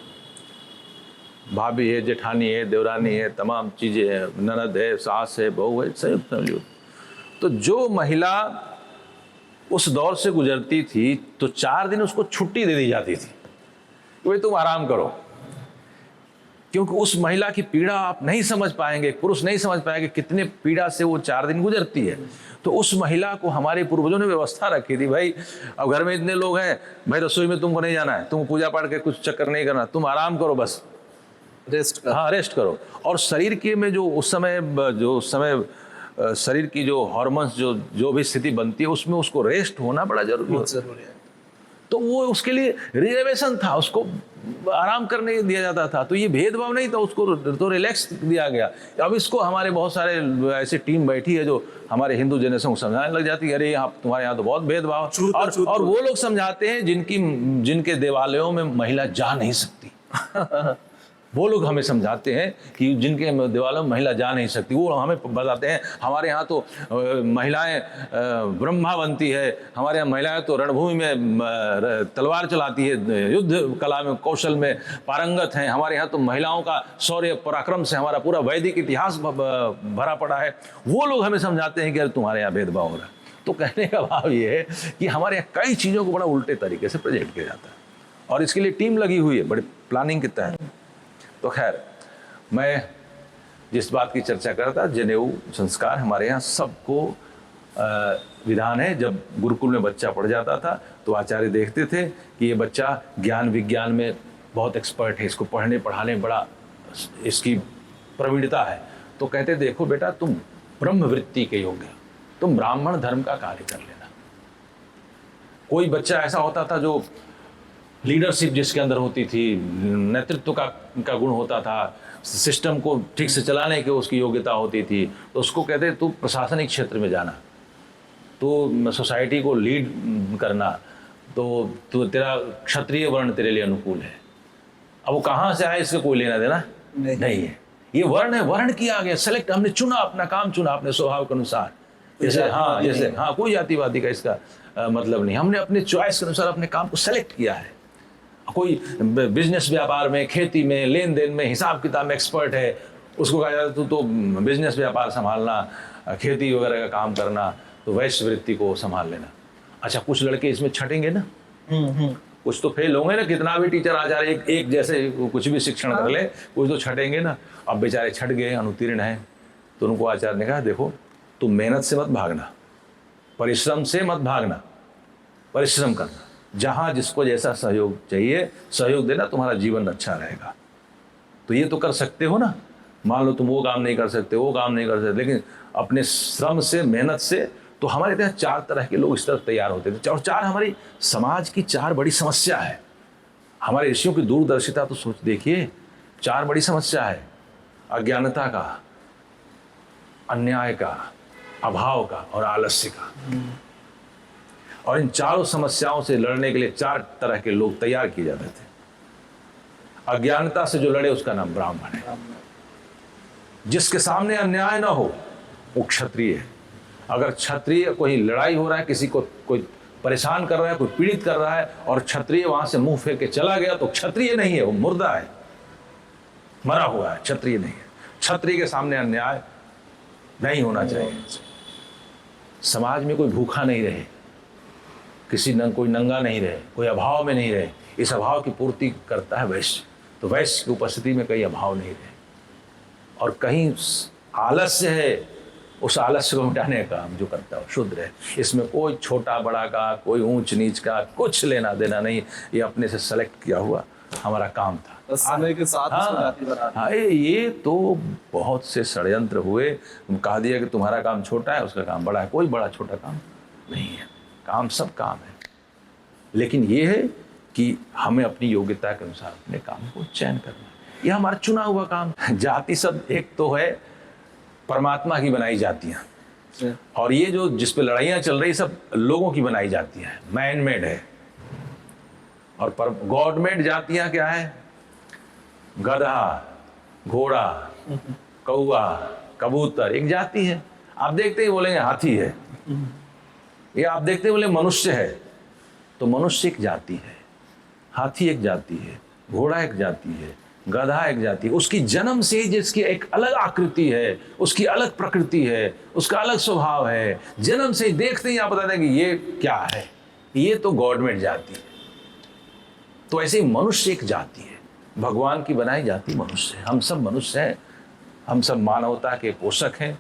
Speaker 2: भाभी है, जेठानी है, देवरानी है, तमाम चीज़ें हैं, ननद है, सास है, बहू है, संयुक्त फैमिली होती। तो जो महिला उस दौर से गुजरती थी तो 4 दिन उसको छुट्टी दे दी जाती थी कि भाई तुम आराम करो, क्योंकि उस महिला की पीड़ा आप नहीं समझ पाएंगे, पुरुष नहीं समझ पाएंगे कितने पीड़ा से वो 4 दिन गुजरती है। तो उस महिला को हमारे पूर्वजों ने व्यवस्था रखी थी, भाई अब घर में इतने लोग हैं, भाई रसोई में तुमको नहीं जाना है, तुम पूजा पाठ के कुछ चक्कर नहीं करना, तुम आराम करो, बस
Speaker 1: रेस्ट करो।
Speaker 2: हाँ रेस्ट करो। और शरीर के में जो उस समय शरीर की जो हार्मोन्स जो भी स्थिति बनती है, उसमें उसको रेस्ट होना बड़ा जरूरी है। तो वो उसके लिए रिजर्वेशन था, उसको आराम करने दिया जाता था। तो ये भेदभाव नहीं था, उसको तो रिलैक्स दिया गया। अब इसको हमारे बहुत सारे ऐसे टीम बैठी है जो हमारे हिंदू जनरेशन को समझाने लग जाती है, अरे यहाँ तुम्हारे यहाँ तो बहुत भेदभाव। और वो लोग समझाते हैं जिनके देवालयों में महिला जा नहीं सकती वो लोग हमें समझाते हैं कि जिनके देवालयों में महिला जा नहीं सकती, वो हमें बताते हैं हमारे यहाँ तो महिलाएं ब्रह्मा बनती है, हमारे यहाँ महिलाएं तो रणभूमि में तलवार चलाती है, युद्ध कला में कौशल में पारंगत हैं, हमारे यहाँ तो महिलाओं का शौर्य पराक्रम से हमारा पूरा वैदिक इतिहास भरा पड़ा है। वो लोग हमें समझाते हैं कि अरे तुम्हारे यहाँ भेदभाव हो रहा है। तो कहने का भाव ये है कि हमारे यहाँ कई चीज़ों को बड़ा उल्टे तरीके से प्रेजेंट किया जाता है, और इसके लिए टीम लगी हुई है बड़ी प्लानिंग के तहत। तो खैर, मैं जिस बात की चर्चा कर रहा था, जनेऊ संस्कार हमारे यहाँ सबको विधान है। जब गुरुकुल में बच्चा पढ़ जाता था तो आचार्य देखते थे कि ये बच्चा ज्ञान विज्ञान में बहुत एक्सपर्ट है, इसको पढ़ने पढ़ाने में बड़ा इसकी प्रवीणता है, तो कहते देखो बेटा तुम ब्रह्म वृत्ति के योग्य, तुम ब्राह्मण धर्म का कार्य कर लेना। कोई बच्चा ऐसा होता था जो लीडरशिप जिसके अंदर होती थी, नेतृत्व का गुण होता था, सिस्टम को ठीक से चलाने की उसकी योग्यता होती थी, तो उसको कहते तू प्रशासनिक क्षेत्र में जाना, तो सोसाइटी को लीड करना, तो तेरा क्षत्रिय वर्ण तेरे लिए अनुकूल है। अब वो कहाँ से आए इससे कोई लेना देना नहीं है। ये वर्ण है, वर्ण किया गया, सेलेक्ट हमने चुना, अपना काम चुना अपने स्वभाव के अनुसार। जैसे कोई जातिवादी का इसका मतलब नहीं, हमने अपने चॉइस के अनुसार अपने काम को सेलेक्ट किया है। कोई बिजनेस व्यापार में, खेती में, लेन देन में, हिसाब किताब में एक्सपर्ट है, उसको कहा जाता है तू तो बिजनेस व्यापार संभालना, खेती वगैरह का काम करना, तो वैश्य वृत्ति को संभाल लेना। अच्छा, कुछ लड़के इसमें छटेंगे ना, कुछ तो फेल होंगे ना, कितना भी टीचर आचार्य एक जैसे कुछ भी शिक्षण कर ले, कुछ तो छटेंगे ना। अब बेचारे छट गए, अनुत्तीर्ण हैं, तो उनको आचार्य ने कहा देखो तुम मेहनत से मत भागना, परिश्रम से मत भागना, परिश्रम करना, जहाँ जिसको जैसा सहयोग चाहिए सहयोग देना, तुम्हारा जीवन अच्छा रहेगा। तो ये तो कर सकते हो ना, मान लो तुम वो काम नहीं कर सकते, वो काम नहीं कर सकते, लेकिन अपने श्रम से, मेहनत से। तो हमारे यहाँ 4 तरह के लोग इस तरफ तैयार होते थे, और 4 हमारी समाज की 4 बड़ी समस्या है। हमारे ऋषियों की दूरदर्शिता तो सोच देखिए, 4 बड़ी समस्या है, अज्ञानता का, अन्याय का, अभाव का और आलस्य का। और इन चारों समस्याओं से लड़ने के लिए 4 तरह के लोग तैयार किए जाते थे। अज्ञानता से जो लड़े उसका नाम ब्राह्मण है। जिसके सामने अन्याय ना हो वो क्षत्रिय है। अगर क्षत्रिय कोई लड़ाई हो रहा है, किसी को कोई परेशान कर रहा है, कोई पीड़ित कर रहा है, और क्षत्रिय वहां से मुंह फेर के चला गया, तो क्षत्रिय नहीं है, वो मुर्दा है, मरा हुआ है, क्षत्रिय नहीं है। क्षत्रिय के सामने अन्याय नहीं होना चाहिए। समाज में कोई भूखा नहीं रहे, कोई नंगा नहीं रहे, कोई अभाव में नहीं रहे। इस अभाव की पूर्ति करता है वैश्य। तो वैश्य की उपस्थिति में कहीं अभाव नहीं रहे, और कहीं आलस्य है, उस आलस्य को मिटाने का काम जो करता है शूद्र है। इसमें कोई छोटा बड़ा का, कोई ऊंच नीच का कुछ लेना देना नहीं। ये अपने से सेलेक्ट किया हुआ हमारा काम था।
Speaker 1: समय के साथ
Speaker 2: हाँ, ये तो बहुत से षड्यंत्र हुए, कहा दिया कि तुम्हारा काम छोटा है, उसका काम बड़ा है। कोई बड़ा छोटा काम नहीं है, काम सब काम है। लेकिन ये है कि हमें अपनी योग्यता के अनुसार अपने काम को चयन करना है। यह हमारा चुना हुआ काम। जाति सब एक तो है परमात्मा की बनाई जातियां, और ये जो जिस पे लड़ाइयां चल रही सब लोगों की बनाई जाती हैं, मैन मेड है। और पर गॉड मेड जातियां क्या है? गधा, घोड़ा, कौआ, कबूतर एक जाति है। आप देखते ही बोलेंगे हाथी है, ये आप देखते ही बोले मनुष्य है, तो मनुष्य एक जाति है, हाथी एक जाति है, घोड़ा एक जाति है, गधा एक जाति है। उसकी जन्म से जिसकी एक अलग आकृति है, उसकी अलग प्रकृति है, उसका अलग स्वभाव है। जन्म से देखते ही आप बता दें कि ये क्या है, ये तो गॉडमेड जाति है। तो ऐसे ही मनुष्य एक जाति है, भगवान की बनाई जाति मनुष्य है। हम सब मनुष्य हैं, हम सब मानवता के पोषक हैं,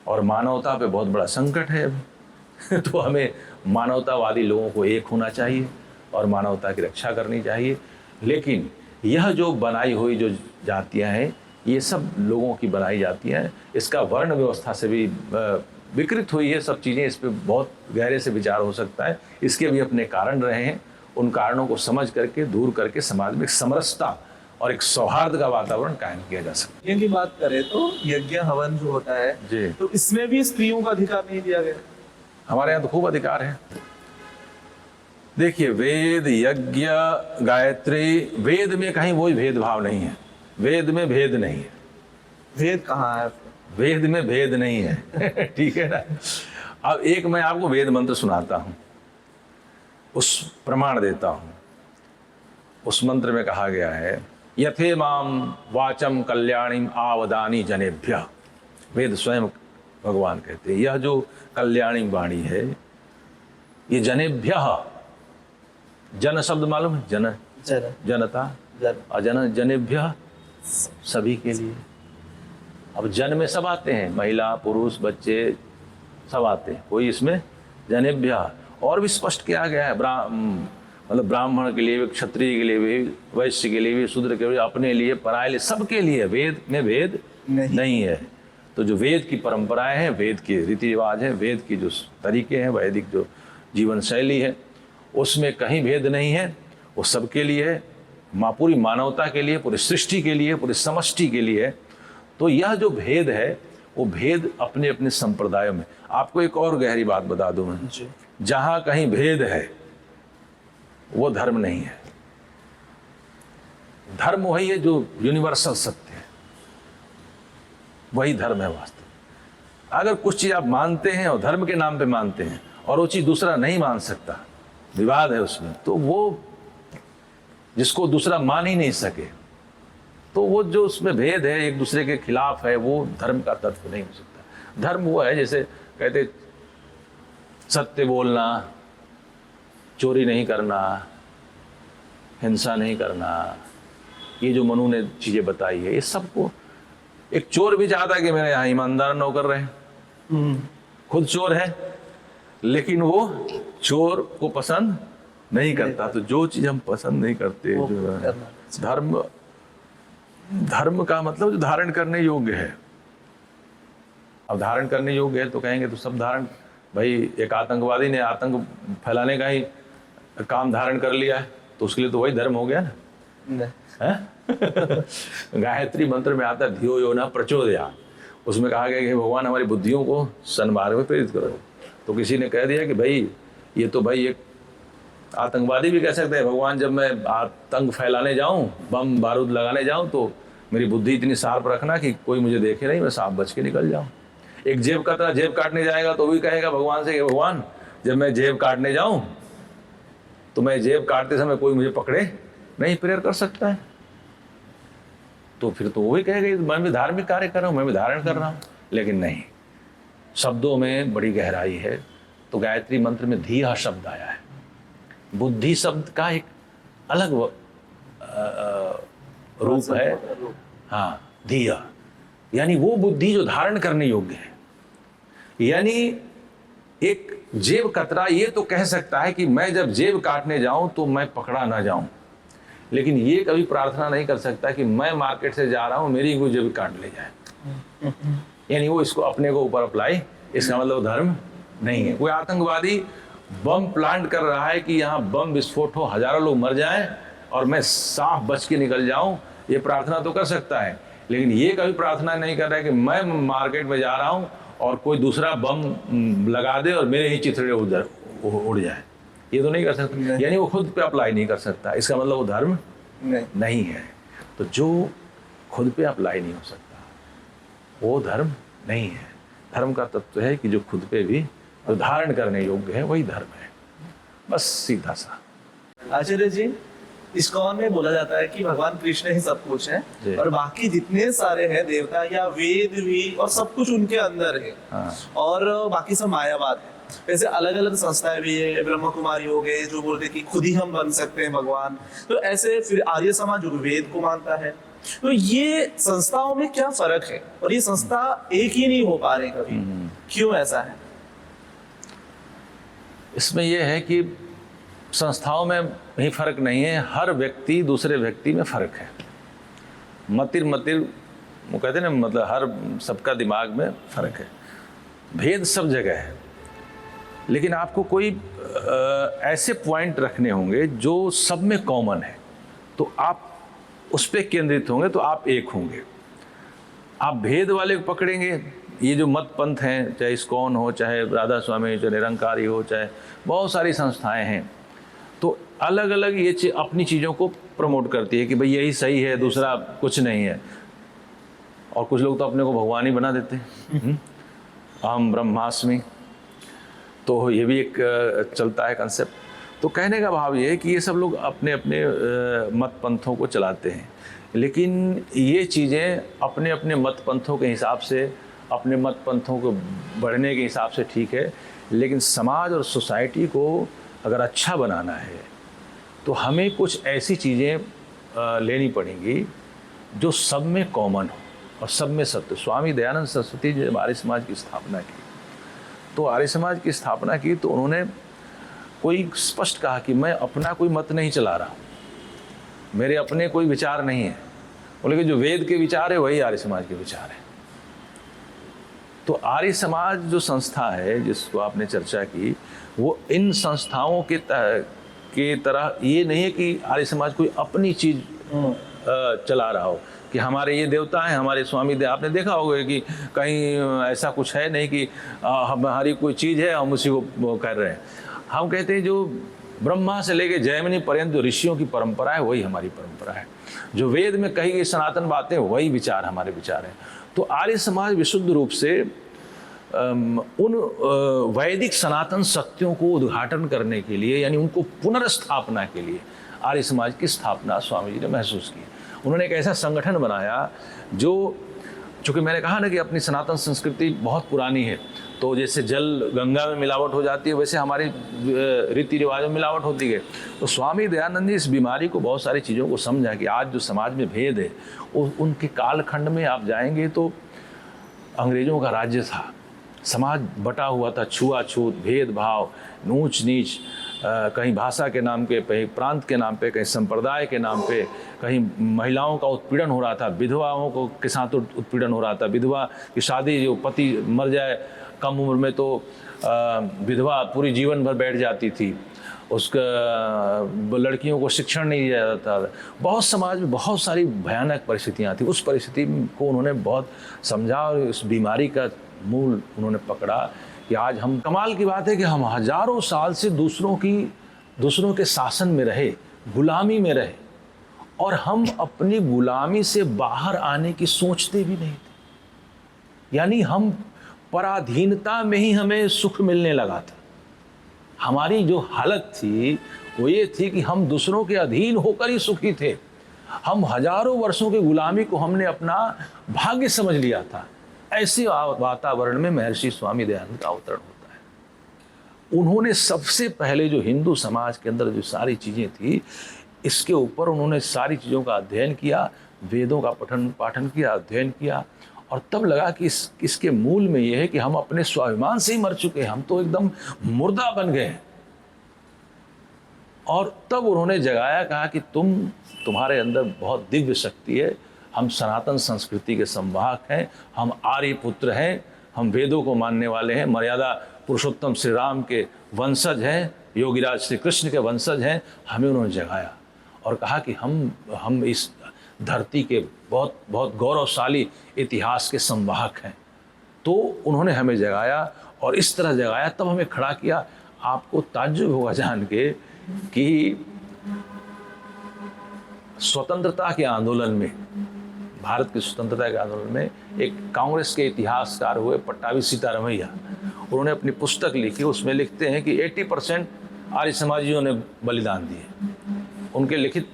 Speaker 2: और मानवता पे बहुत बड़ा संकट है अभी। तो हमें मानवतावादी लोगों को एक होना चाहिए और मानवता की रक्षा करनी चाहिए। लेकिन यह जो बनाई हुई जो जातियां हैं, ये सब लोगों की बनाई जातियां हैं। इसका वर्ण व्यवस्था से भी विकृत हुई है सब चीज़ें। इस पर बहुत गहरे से विचार हो सकता है। इसके भी अपने कारण रहे हैं। उन कारणों को समझ करके, दूर करके समाज में एक समरसता और एक सौहार्द का वातावरण कायम किया जा सकता है।
Speaker 1: यज्ञ की बात करें तो यज्ञ हवन जो होता है
Speaker 2: जी,
Speaker 1: तो इसमें भी स्त्रियों का अधिकार नहीं दिया गया।
Speaker 2: हमारे यहाँ तो खूब अधिकार है। देखिए, वेद, यज्ञ, गायत्री, वेद में कहीं कोई भेदभाव नहीं है। वेद में भेद नहीं है।
Speaker 1: भेद कहाँ है?
Speaker 2: वेद में भेद नहीं है। ठीक है ना। अब एक मैं आपको वेद मंत्र सुनाता हूँ, उस प्रमाण देता हूँ। उस मंत्र में कहा गया है, यथे माम वाचम कल्याणीम आवदानी जनेभ्य। वेद स्वयं भगवान कहते हैं, यह जो कल्याणी वाणी है, ये जनेभ्य, जन शब्द मालूम है? जनता, और जनेभ्य सभी के लिए। अब जन में सब आते हैं, महिला, पुरुष, बच्चे सब आते हैं। कोई इसमें जनेभ्य और भी स्पष्ट किया गया है, मतलब ब्राह्मण के लिए भी, क्षत्रिय के लिए भी, वैश्य के लिए भी, शूद्र के लिए, अपने लिए, पराये लिए, सबके लिए। वेद में भेद नहीं है। तो जो वेद की परंपराएं हैं, वेद के रीति रिवाज हैं, वेद की जो तरीके हैं, वैदिक जो जीवन शैली है, उसमें कहीं भेद नहीं है। वो सबके लिए है, पूरी मानवता के लिए, पूरी सृष्टि के लिए, पूरी समष्टि के लिए है। तो यह जो भेद है, वो भेद अपने अपने संप्रदायों में। आपको एक और गहरी बात बता दूं मैं, जहां कहीं भेद है वो धर्म नहीं है। धर्म वही है जो यूनिवर्सल सत्य है, वही धर्म है वास्तव। अगर कुछ चीज आप मानते हैं और धर्म के नाम पे मानते हैं, और वो चीज दूसरा नहीं मान सकता, विवाद है उसमें, तो वो जिसको दूसरा मान ही नहीं सके, तो वो जो उसमें भेद है, एक दूसरे के खिलाफ है, वो धर्म का तत्व नहीं हो सकता। धर्म वो है, जैसे कहते सत्य बोलना, चोरी नहीं करना, हिंसा नहीं करना, ये जो मनु ने चीजें बताई है, ये सबको एक चोर भी चाहता है कि मेरे यहाँ ईमानदार नौकर रहे, खुद चोर है लेकिन वो चोर को पसंद नहीं करता। तो जो चीज हम पसंद नहीं करते, जो धर्म का मतलब जो धारण करने योग्य है। अब धारण करने योग्य है तो कहेंगे तो सब धारण, भाई एक आतंकवादी ने आतंक फैलाने का ही काम धारण कर लिया है तो उसके लिए तो वही धर्म हो गया ना। गायत्री मंत्र में आता है धियो यो न प्रचोदयात्, उसमें कहा गया कि भगवान हमारी बुद्धियों को सन्मार्ग में प्रेरित करो। तो किसी ने कह दिया कि भाई ये तो भाई एक आतंकवादी भी कह सकते हैं, भगवान जब मैं आतंक फैलाने जाऊं, बम बारूद लगाने जाऊं तो मेरी बुद्धि इतनी शार्प रखना कि कोई मुझे देखे नहीं, मैं सांप बच के निकल जाऊं। एक जेब का तरह जेब काटने जाएगा तो भी कहेगा भगवान से कि भगवान जब मैं जेब काटने जाऊं तो मैं जेब काटते समय कोई मुझे पकड़े नहीं, प्रेयर कर सकता है। तो फिर तो वो भी कहेगा मैं भी धार्मिक कार्य कर रहा हूँ, मैं भी धारण कर रहा हूँ। लेकिन नहीं, शब्दों में बड़ी गहराई है। तो गायत्री मंत्र में धिया शब्द आया है, बुद्धि शब्द का एक अलग रूप है। हाँ, धिया यानी वो बुद्धि जो धारण करने योग्य है। यानी एक जेब कतरा ये तो कह सकता है कि मैं जब जेब काटने जाऊं तो मैं पकड़ा ना जाऊं, लेकिन ये कभी प्रार्थना नहीं कर सकता कि मैं मार्केट से जा रहा हूं मेरी कोई जेब काट ले जाए। यानी वो इसको अपने को ऊपर अप्लाई, इसका मतलब धर्म नहीं है। कोई आतंकवादी बम प्लांट कर रहा है कि यहाँ बम विस्फोट हो, हजारों लोग मर जाएं और मैं साफ बच के निकल जाऊं, ये प्रार्थना तो कर सकता है, लेकिन ये कभी प्रार्थना नहीं कर रहा है कि मैं मार्केट में जा रहा हूं और कोई दूसरा बम लगा दे और मेरे ही चिथड़े उधर उड़ जाए। ये तो नहीं कर सकता, यानी वो खुद पे अप्लाई नहीं कर सकता। इसका मतलब वो धर्म नहीं है। तो जो खुद पे अप्लाई नहीं हो सकता वो धर्म नहीं है। धर्म का तत्व है कि जो खुद पे भी जो धारण करने योग्य है वही धर्म है। बस सीधा सा।
Speaker 1: आचार्य जी, इस्कॉन में बोला जाता है कि भगवान कृष्ण ही सब कुछ है और बाकी जितने सारे हैं देवता या वेद भी और सब कुछ उनके अंदर है।
Speaker 2: हाँ।
Speaker 1: और बाकी सब मायावाद है। वैसे अलग अलग संस्थाएं भी है, ब्रह्म कुमारी हो गए जो बोलते हैं कि खुद ही हम बन सकते हैं भगवान। तो ऐसे फिर आर्य समाज जो वेद को मानता है। तो ये संस्थाओं में क्या फर्क है और ये संस्था एक ही नहीं हो पा रही कभी, क्यों ऐसा है?
Speaker 2: इसमें यह है कि संस्थाओं में ही फर्क नहीं है, हर व्यक्ति दूसरे व्यक्ति में फर्क है। मतिर वो कहते हैं ना, मतलब हर सबका दिमाग में फर्क है। भेद सब जगह है, लेकिन आपको कोई ऐसे पॉइंट रखने होंगे जो सब में कॉमन है, तो आप उस पर केंद्रित होंगे तो आप एक होंगे। आप भेद वाले को पकड़ेंगे, ये जो मत पंथ हैं, चाहे इस्कॉन हो, चाहे राधा स्वामी, चाहे निरंकारी हो, चाहे बहुत सारी संस्थाएं हैं, तो अलग अलग ये अपनी चीज़ों को प्रमोट करती है कि भाई यही सही है, दूसरा कुछ नहीं है। और कुछ लोग तो अपने को भगवान ही बना देते हैं, अहम ब्रह्मास्मि। तो ये भी एक चलता है कंसेप्ट। तो कहने का भाव ये है कि ये सब लोग अपने अपने मत पंथों को चलाते हैं, लेकिन ये चीज़ें अपने अपने मत पंथों के हिसाब से, अपने मत पंथों को बढ़ने के हिसाब से ठीक है, लेकिन समाज और सोसाइटी को अगर अच्छा बनाना है तो हमें कुछ ऐसी चीज़ें लेनी पड़ेंगी जो सब में कॉमन हो और सब में सत्य। स्वामी दयानंद सरस्वती जी जब आर्य समाज की स्थापना की, तो आर्य समाज की स्थापना की तो उन्होंने कोई स्पष्ट कहा कि मैं अपना कोई मत नहीं चला रहा हूँ, मेरे अपने कोई विचार नहीं है, बोले कि जो वेद के विचार है वही आर्य समाज के विचार है। तो आर्य समाज जो संस्था है जिसको आपने चर्चा की, वो इन संस्थाओं के तरह ये नहीं है कि आर्य समाज कोई अपनी चीज़ चला रहा हो कि हमारे ये देवता हैं, हमारे स्वामी देव। आपने देखा होगा कि कहीं ऐसा कुछ है नहीं कि हमारी कोई चीज़ है हम उसी को कर रहे हैं। हम कहते हैं जो ब्रह्मा से लेके जैमिनी पर्यंत जो ऋषियों की परंपरा है वही हमारी परंपरा है, जो वेद में कही गई सनातन बातें वही विचार हमारे विचार हैं। तो आर्य समाज विशुद्ध रूप से उन वैदिक सनातन सत्यों को उद्घाटन करने के लिए, यानी उनको पुनर्स्थापना के लिए आर्य समाज की स्थापना स्वामी जी ने महसूस की। उन्होंने एक ऐसा संगठन बनाया जो, चूँकि मैंने कहा ना कि अपनी सनातन संस्कृति बहुत पुरानी है, तो जैसे जल गंगा में मिलावट हो जाती है वैसे हमारे रीति रिवाजों में मिलावट होती है। तो स्वामी दयानंद जी इस बीमारी को, बहुत सारी चीज़ों को समझा कि आज जो समाज में भेद है, उनके कालखंड में आप जाएंगे तो अंग्रेज़ों का राज्य था, समाज बटा हुआ था, छुआछूत, भेदभाव, ऊंच नीच, कहीं भाषा के नाम पे, कहीं प्रांत के नाम पे, कहीं संप्रदाय के नाम पे, कहीं महिलाओं का उत्पीड़न हो रहा था, विधवाओं को के साथ उत्पीड़न हो रहा था। विधवा की शादी, जो पति मर जाए कम उम्र में तो विधवा पूरी जीवन भर बैठ जाती थी, उसका लड़कियों को शिक्षण नहीं दिया जाता था। बहुत समाज में बहुत सारी भयानक परिस्थितियाँ थी। उस परिस्थिति को उन्होंने बहुत समझा और इस बीमारी का मूल उन्होंने पकड़ा कि आज हम, कमाल की बात है कि हम हजारों साल से दूसरों के शासन में रहे, गुलामी में रहे, और हम अपनी गुलामी से बाहर आने की सोचते भी नहीं थे। यानी हम पराधीनता में ही हमें सुख मिलने लगा था। हमारी जो हालत थी वो ये थी कि हम दूसरों के अधीन होकर ही सुखी थे। हम हजारों वर्षों की गुलामी को हमने अपना भाग्य समझ लिया था। ऐसे वातावरण में महर्षि स्वामी दयानंद का अवतरण होता है। उन्होंने सबसे पहले जो हिंदू समाज के अंदर जो सारी चीज़ें थी, इसके ऊपर उन्होंने सारी चीज़ों का अध्ययन किया, वेदों का पठन पाठन किया, अध्ययन किया, और तब लगा कि इसके मूल में यह है कि हम अपने स्वाभिमान से ही मर चुके हैं, हम तो एकदम मुर्दा बन गए हैं। और तब उन्होंने जगाया, कहा कि तुम्हारे अंदर बहुत दिव्य शक्ति है, हम सनातन संस्कृति के संवाहक हैं, हम आर्य पुत्र हैं, हम वेदों को मानने वाले हैं, मर्यादा पुरुषोत्तम श्री राम के वंशज हैं, योगीराज श्री कृष्ण के वंशज हैं। हमें उन्होंने जगाया और कहा कि हम इस धरती के बहुत बहुत गौरवशाली इतिहास के संवाहक हैं। तो उन्होंने हमें जगाया, और इस तरह जगाया, तब हमें खड़ा किया। आपको ताज्जुब होगा जान के कि स्वतंत्रता के आंदोलन में, भारत की स्वतंत्रता के आंदोलन में एक कांग्रेस के इतिहासकार हुए पट्टाभी सीतारमैया, उन्होंने अपनी पुस्तक लिखी। उसमें लिखते हैं कि 80% आर्य समाजियों ने बलिदान दिए, उनके लिखित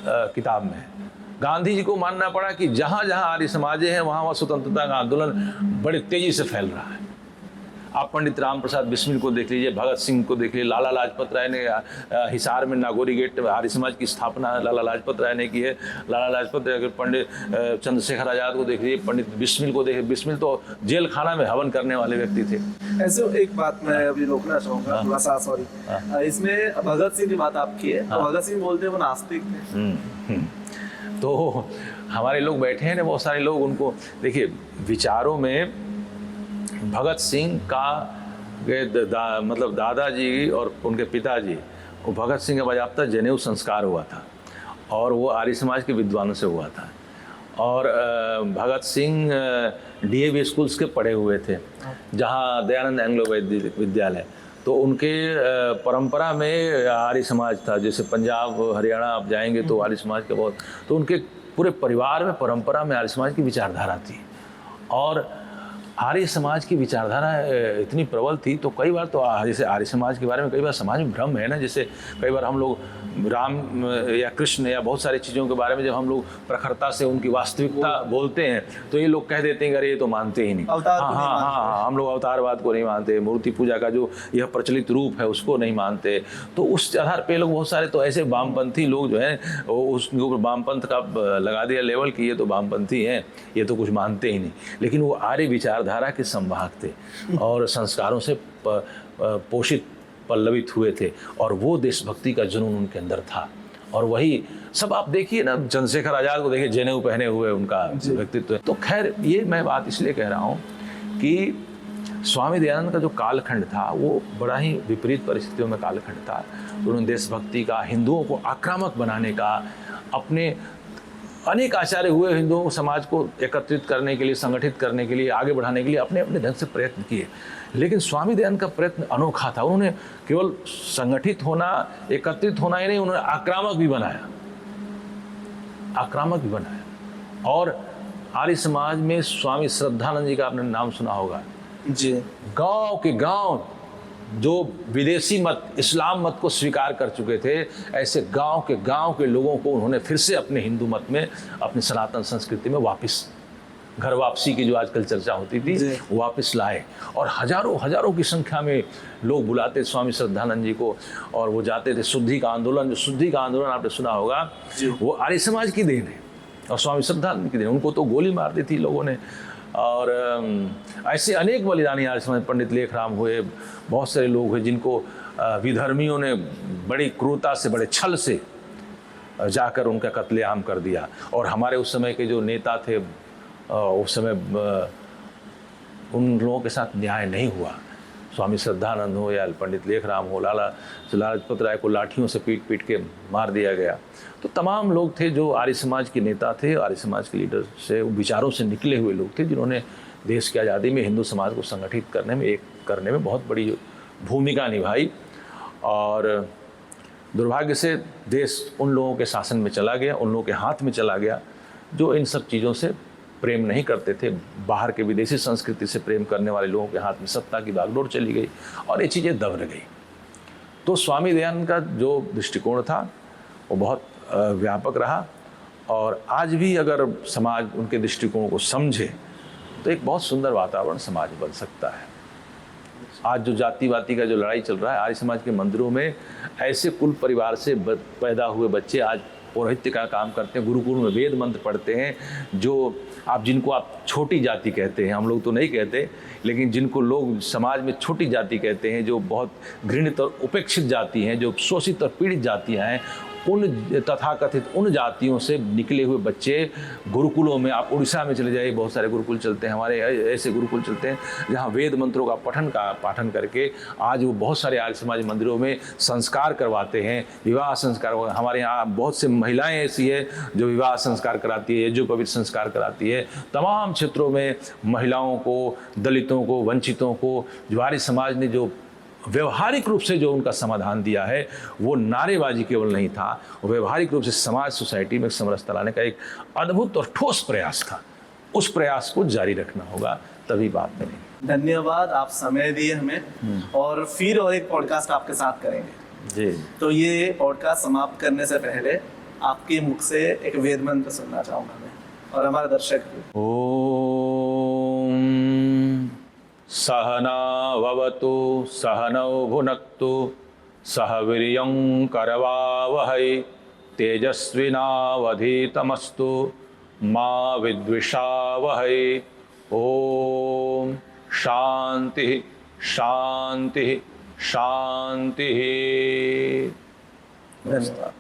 Speaker 2: किताब में। गांधी जी को मानना पड़ा कि जहाँ जहाँ आर्य समाज हैं वहाँ स्वतंत्रता का आंदोलन बड़े तेजी से फैल रहा है। आप पंडित राम प्रसाद बिस्मिल को देख लीजिए, भगत सिंह को देख लीजिए, लाला लाजपत राय ने हिसार में नागौरी गेट में आर्य समाज की स्थापना लाला लाजपत राय ने की है। लाला लाजपत राय, पंडित चंद्रशेखर आजाद को देख लीजिए, पंडित बिस्मिल को देखिए, बिस्मिल तो जेल खाना में हवन करने वाले व्यक्ति थे।
Speaker 1: ऐसे एक बात मैं अभी रोकना चाहूंगा, थोड़ा सा सॉरी, इसमें भगत सिंह की बात आपकी है। तो भगत सिंह बोलते हैं वो नास्तिक थे।
Speaker 2: तो हमारे लोग बैठे हैं ना, बहुत सारे लोग, उनको देखिए विचारों में भगत सिंह का मतलब दादाजी और उनके पिताजी, वो भगत सिंह का बाज़ाब्ता जनेऊ संस्कार हुआ था, और वो आर्य समाज के विद्वानों से हुआ था। और भगत सिंह डीएवी स्कूल्स के पढ़े हुए थे, जहाँ दयानंद एंग्लो वैदिक विद्यालय, तो उनके परंपरा में आर्य समाज था। जैसे पंजाब हरियाणा आप जाएंगे तो आर्य समाज के बहुत, तो उनके पूरे परिवार में परंपरा में आर्य समाज की विचारधारा थी। और आर्य समाज की विचारधारा इतनी प्रबल थी, तो कई बार तो जैसे आर्य समाज के बारे में कई बार समाज में भ्रम है ना, जैसे कई बार हम लोग राम या कृष्ण या बहुत सारी चीज़ों के बारे में जब हम लोग प्रखरता से उनकी वास्तविकता बोलते हैं तो ये लोग कह देते हैं कि अरे ये तो मानते ही नहीं। हाँ, हम लोग अवतारवाद को नहीं मानते, मूर्ति पूजा का जो यह प्रचलित रूप है उसको नहीं मानते। तो उस आधार पे लोग, बहुत सारे तो ऐसे वामपंथी लोग जो हैं उसके ऊपर वामपंथ का लगा दिया लेवल कि ये तो वामपंथी हैं, ये तो कुछ मानते ही नहीं। लेकिन वो आर्य विचारधारा के संवाहक थे और संस्कारों से पोषित पल्लवित हुए थे, और वो देशभक्ति का जुनून उनके अंदर था। और वही सब आप देखिए ना, चंद्रशेखर आजाद को देखिए, जनेऊ पहने हुए उनका व्यक्तित्व है। तो खैर ये मैं बात इसलिए कह रहा हूँ कि स्वामी दयानंद का जो कालखंड था वो बड़ा ही विपरीत परिस्थितियों में कालखंड था। तो उन्होंने देशभक्ति का, हिंदुओं को आक्रामक बनाने का, अपने अनेक आचार्य हुए हिंदुओं समाज को एकत्रित करने के लिए, संगठित करने के लिए, आगे बढ़ाने के लिए अपने अपने ढंग से प्रयत्न किए। लेकिन स्वामी दयानंद का प्रयत्न अनोखा था। उन्होंने केवल संगठित होना, एकत्रित होना ही नहीं, उन्होंने आक्रामक भी बनाया, आक्रामक भी बनाया। और आर्य समाज में स्वामी श्रद्धानंद जी का आपने नाम सुना होगा जी। गांव के गांव जो विदेशी मत, इस्लाम मत को स्वीकार कर चुके थे, ऐसे गांव के लोगों को उन्होंने फिर से अपने हिंदू मत में, अपनी सनातन संस्कृति में वापस, घर वापसी की जो आजकल चर्चा होती थी, वो वापस लाए। और हजारों की संख्या में लोग बुलाते स्वामी श्रद्धानंद जी को, और वो जाते थे। शुद्धि का आंदोलन, जो शुद्धि का आंदोलन आपने सुना होगा, वो आर्य समाज की देन है और स्वामी श्रद्धानंद की देन। उनको तो गोली मार दी थी लोगों ने। और ऐसे अनेक बलिदानी आर्य समाज, पंडित लेखराम हुए, बहुत सारे लोग हुए जिनको विधर्मियों ने बड़ी क्रूरता से, बड़े छल से जाकर उनका कत्लेआम कर दिया। और हमारे उस समय के जो नेता थे, उस समय उन लोगों के साथ न्याय नहीं हुआ। स्वामी श्रद्धानंद हो या पंडित लेखराम हो, लाला लाजपत राय को लाठियों से पीट के मार दिया गया। तो तमाम लोग थे जो आर्य समाज के नेता थे, आर्य समाज के लीडर से, विचारों से निकले हुए लोग थे, जिन्होंने देश की आज़ादी में हिंदू समाज को संगठित करने में, एक करने में बहुत बड़ी भूमिका निभाई। और दुर्भाग्य से देश उन लोगों के शासन में चला गया, उन लोगों के हाथ में चला गया जो इन सब चीज़ों से प्रेम नहीं करते थे। बाहर के विदेशी संस्कृति से प्रेम करने वाले लोगों के हाथ में सत्ता की बागडोर चली गई और ये चीज़ें दब गई। तो स्वामी दयानंद का जो दृष्टिकोण था वो बहुत व्यापक रहा। और आज भी अगर समाज उनके दृष्टिकोण को समझे तो एक बहुत सुंदर वातावरण समाज बन सकता है। आज जो जातिवादी का जो लड़ाई चल रहा है, आर्य समाज के मंदिरों में ऐसे कुल परिवार से पैदा हुए बच्चे आज पौरोहित्य का काम करते हैं, गुरुकुल में वेद मंत्र पढ़ते हैं, जो जिनको आप छोटी जाति कहते हैं, हम लोग तो नहीं कहते, लेकिन जिनको लोग समाज में छोटी जाति कहते हैं, जो बहुत घृणित और उपेक्षित जाति हैं, जो शोषित और पीड़ित जातियाँ हैं, उन तथाकथित उन जातियों से निकले हुए बच्चे गुरुकुलों में, आप उड़ीसा में चले जाइए, बहुत सारे गुरुकुल चलते हैं, हमारे ऐसे गुरुकुल चलते हैं जहाँ वेद मंत्रों का पाठन करके आज वो बहुत सारे आर्य समाज मंदिरों में संस्कार करवाते हैं, विवाह संस्कार। हमारे यहाँ बहुत से महिलाएं ऐसी है जो विवाह संस्कार कराती है, यज्ञोपवीत संस्कार कराती है। तमाम क्षेत्रों में महिलाओं को, दलितों को, वंचितों को जो आर्य समाज ने जो व्यवहारिक रूप से जो उनका समाधान दिया है, वो नारेबाजी केवल नहीं था, वो व्यवहारिक रूप से समाज, सोसाइटी में समरसता लाने का एक अद्भुत और ठोस प्रयास था। उस प्रयास को जारी रखना होगा, तभी बात बनेगी।
Speaker 1: धन्यवाद, आप समय दिए हमें, और फिर और एक पॉडकास्ट आपके साथ करेंगे
Speaker 2: जी। तो
Speaker 1: ये पॉडकास्ट समाप्त करने से पहले आपके मुख से एक वेद मंत्र सुनना चाहूँगा मैं और हमारे दर्शक भी।
Speaker 2: सहनाववतु सहनौ भुनक्तु सह वीर्यं करवावहै तेजस्विनावधीतमस्तु मा विद्विषावहै। ओम शांति शांति शांति।
Speaker 1: धन्यवाद।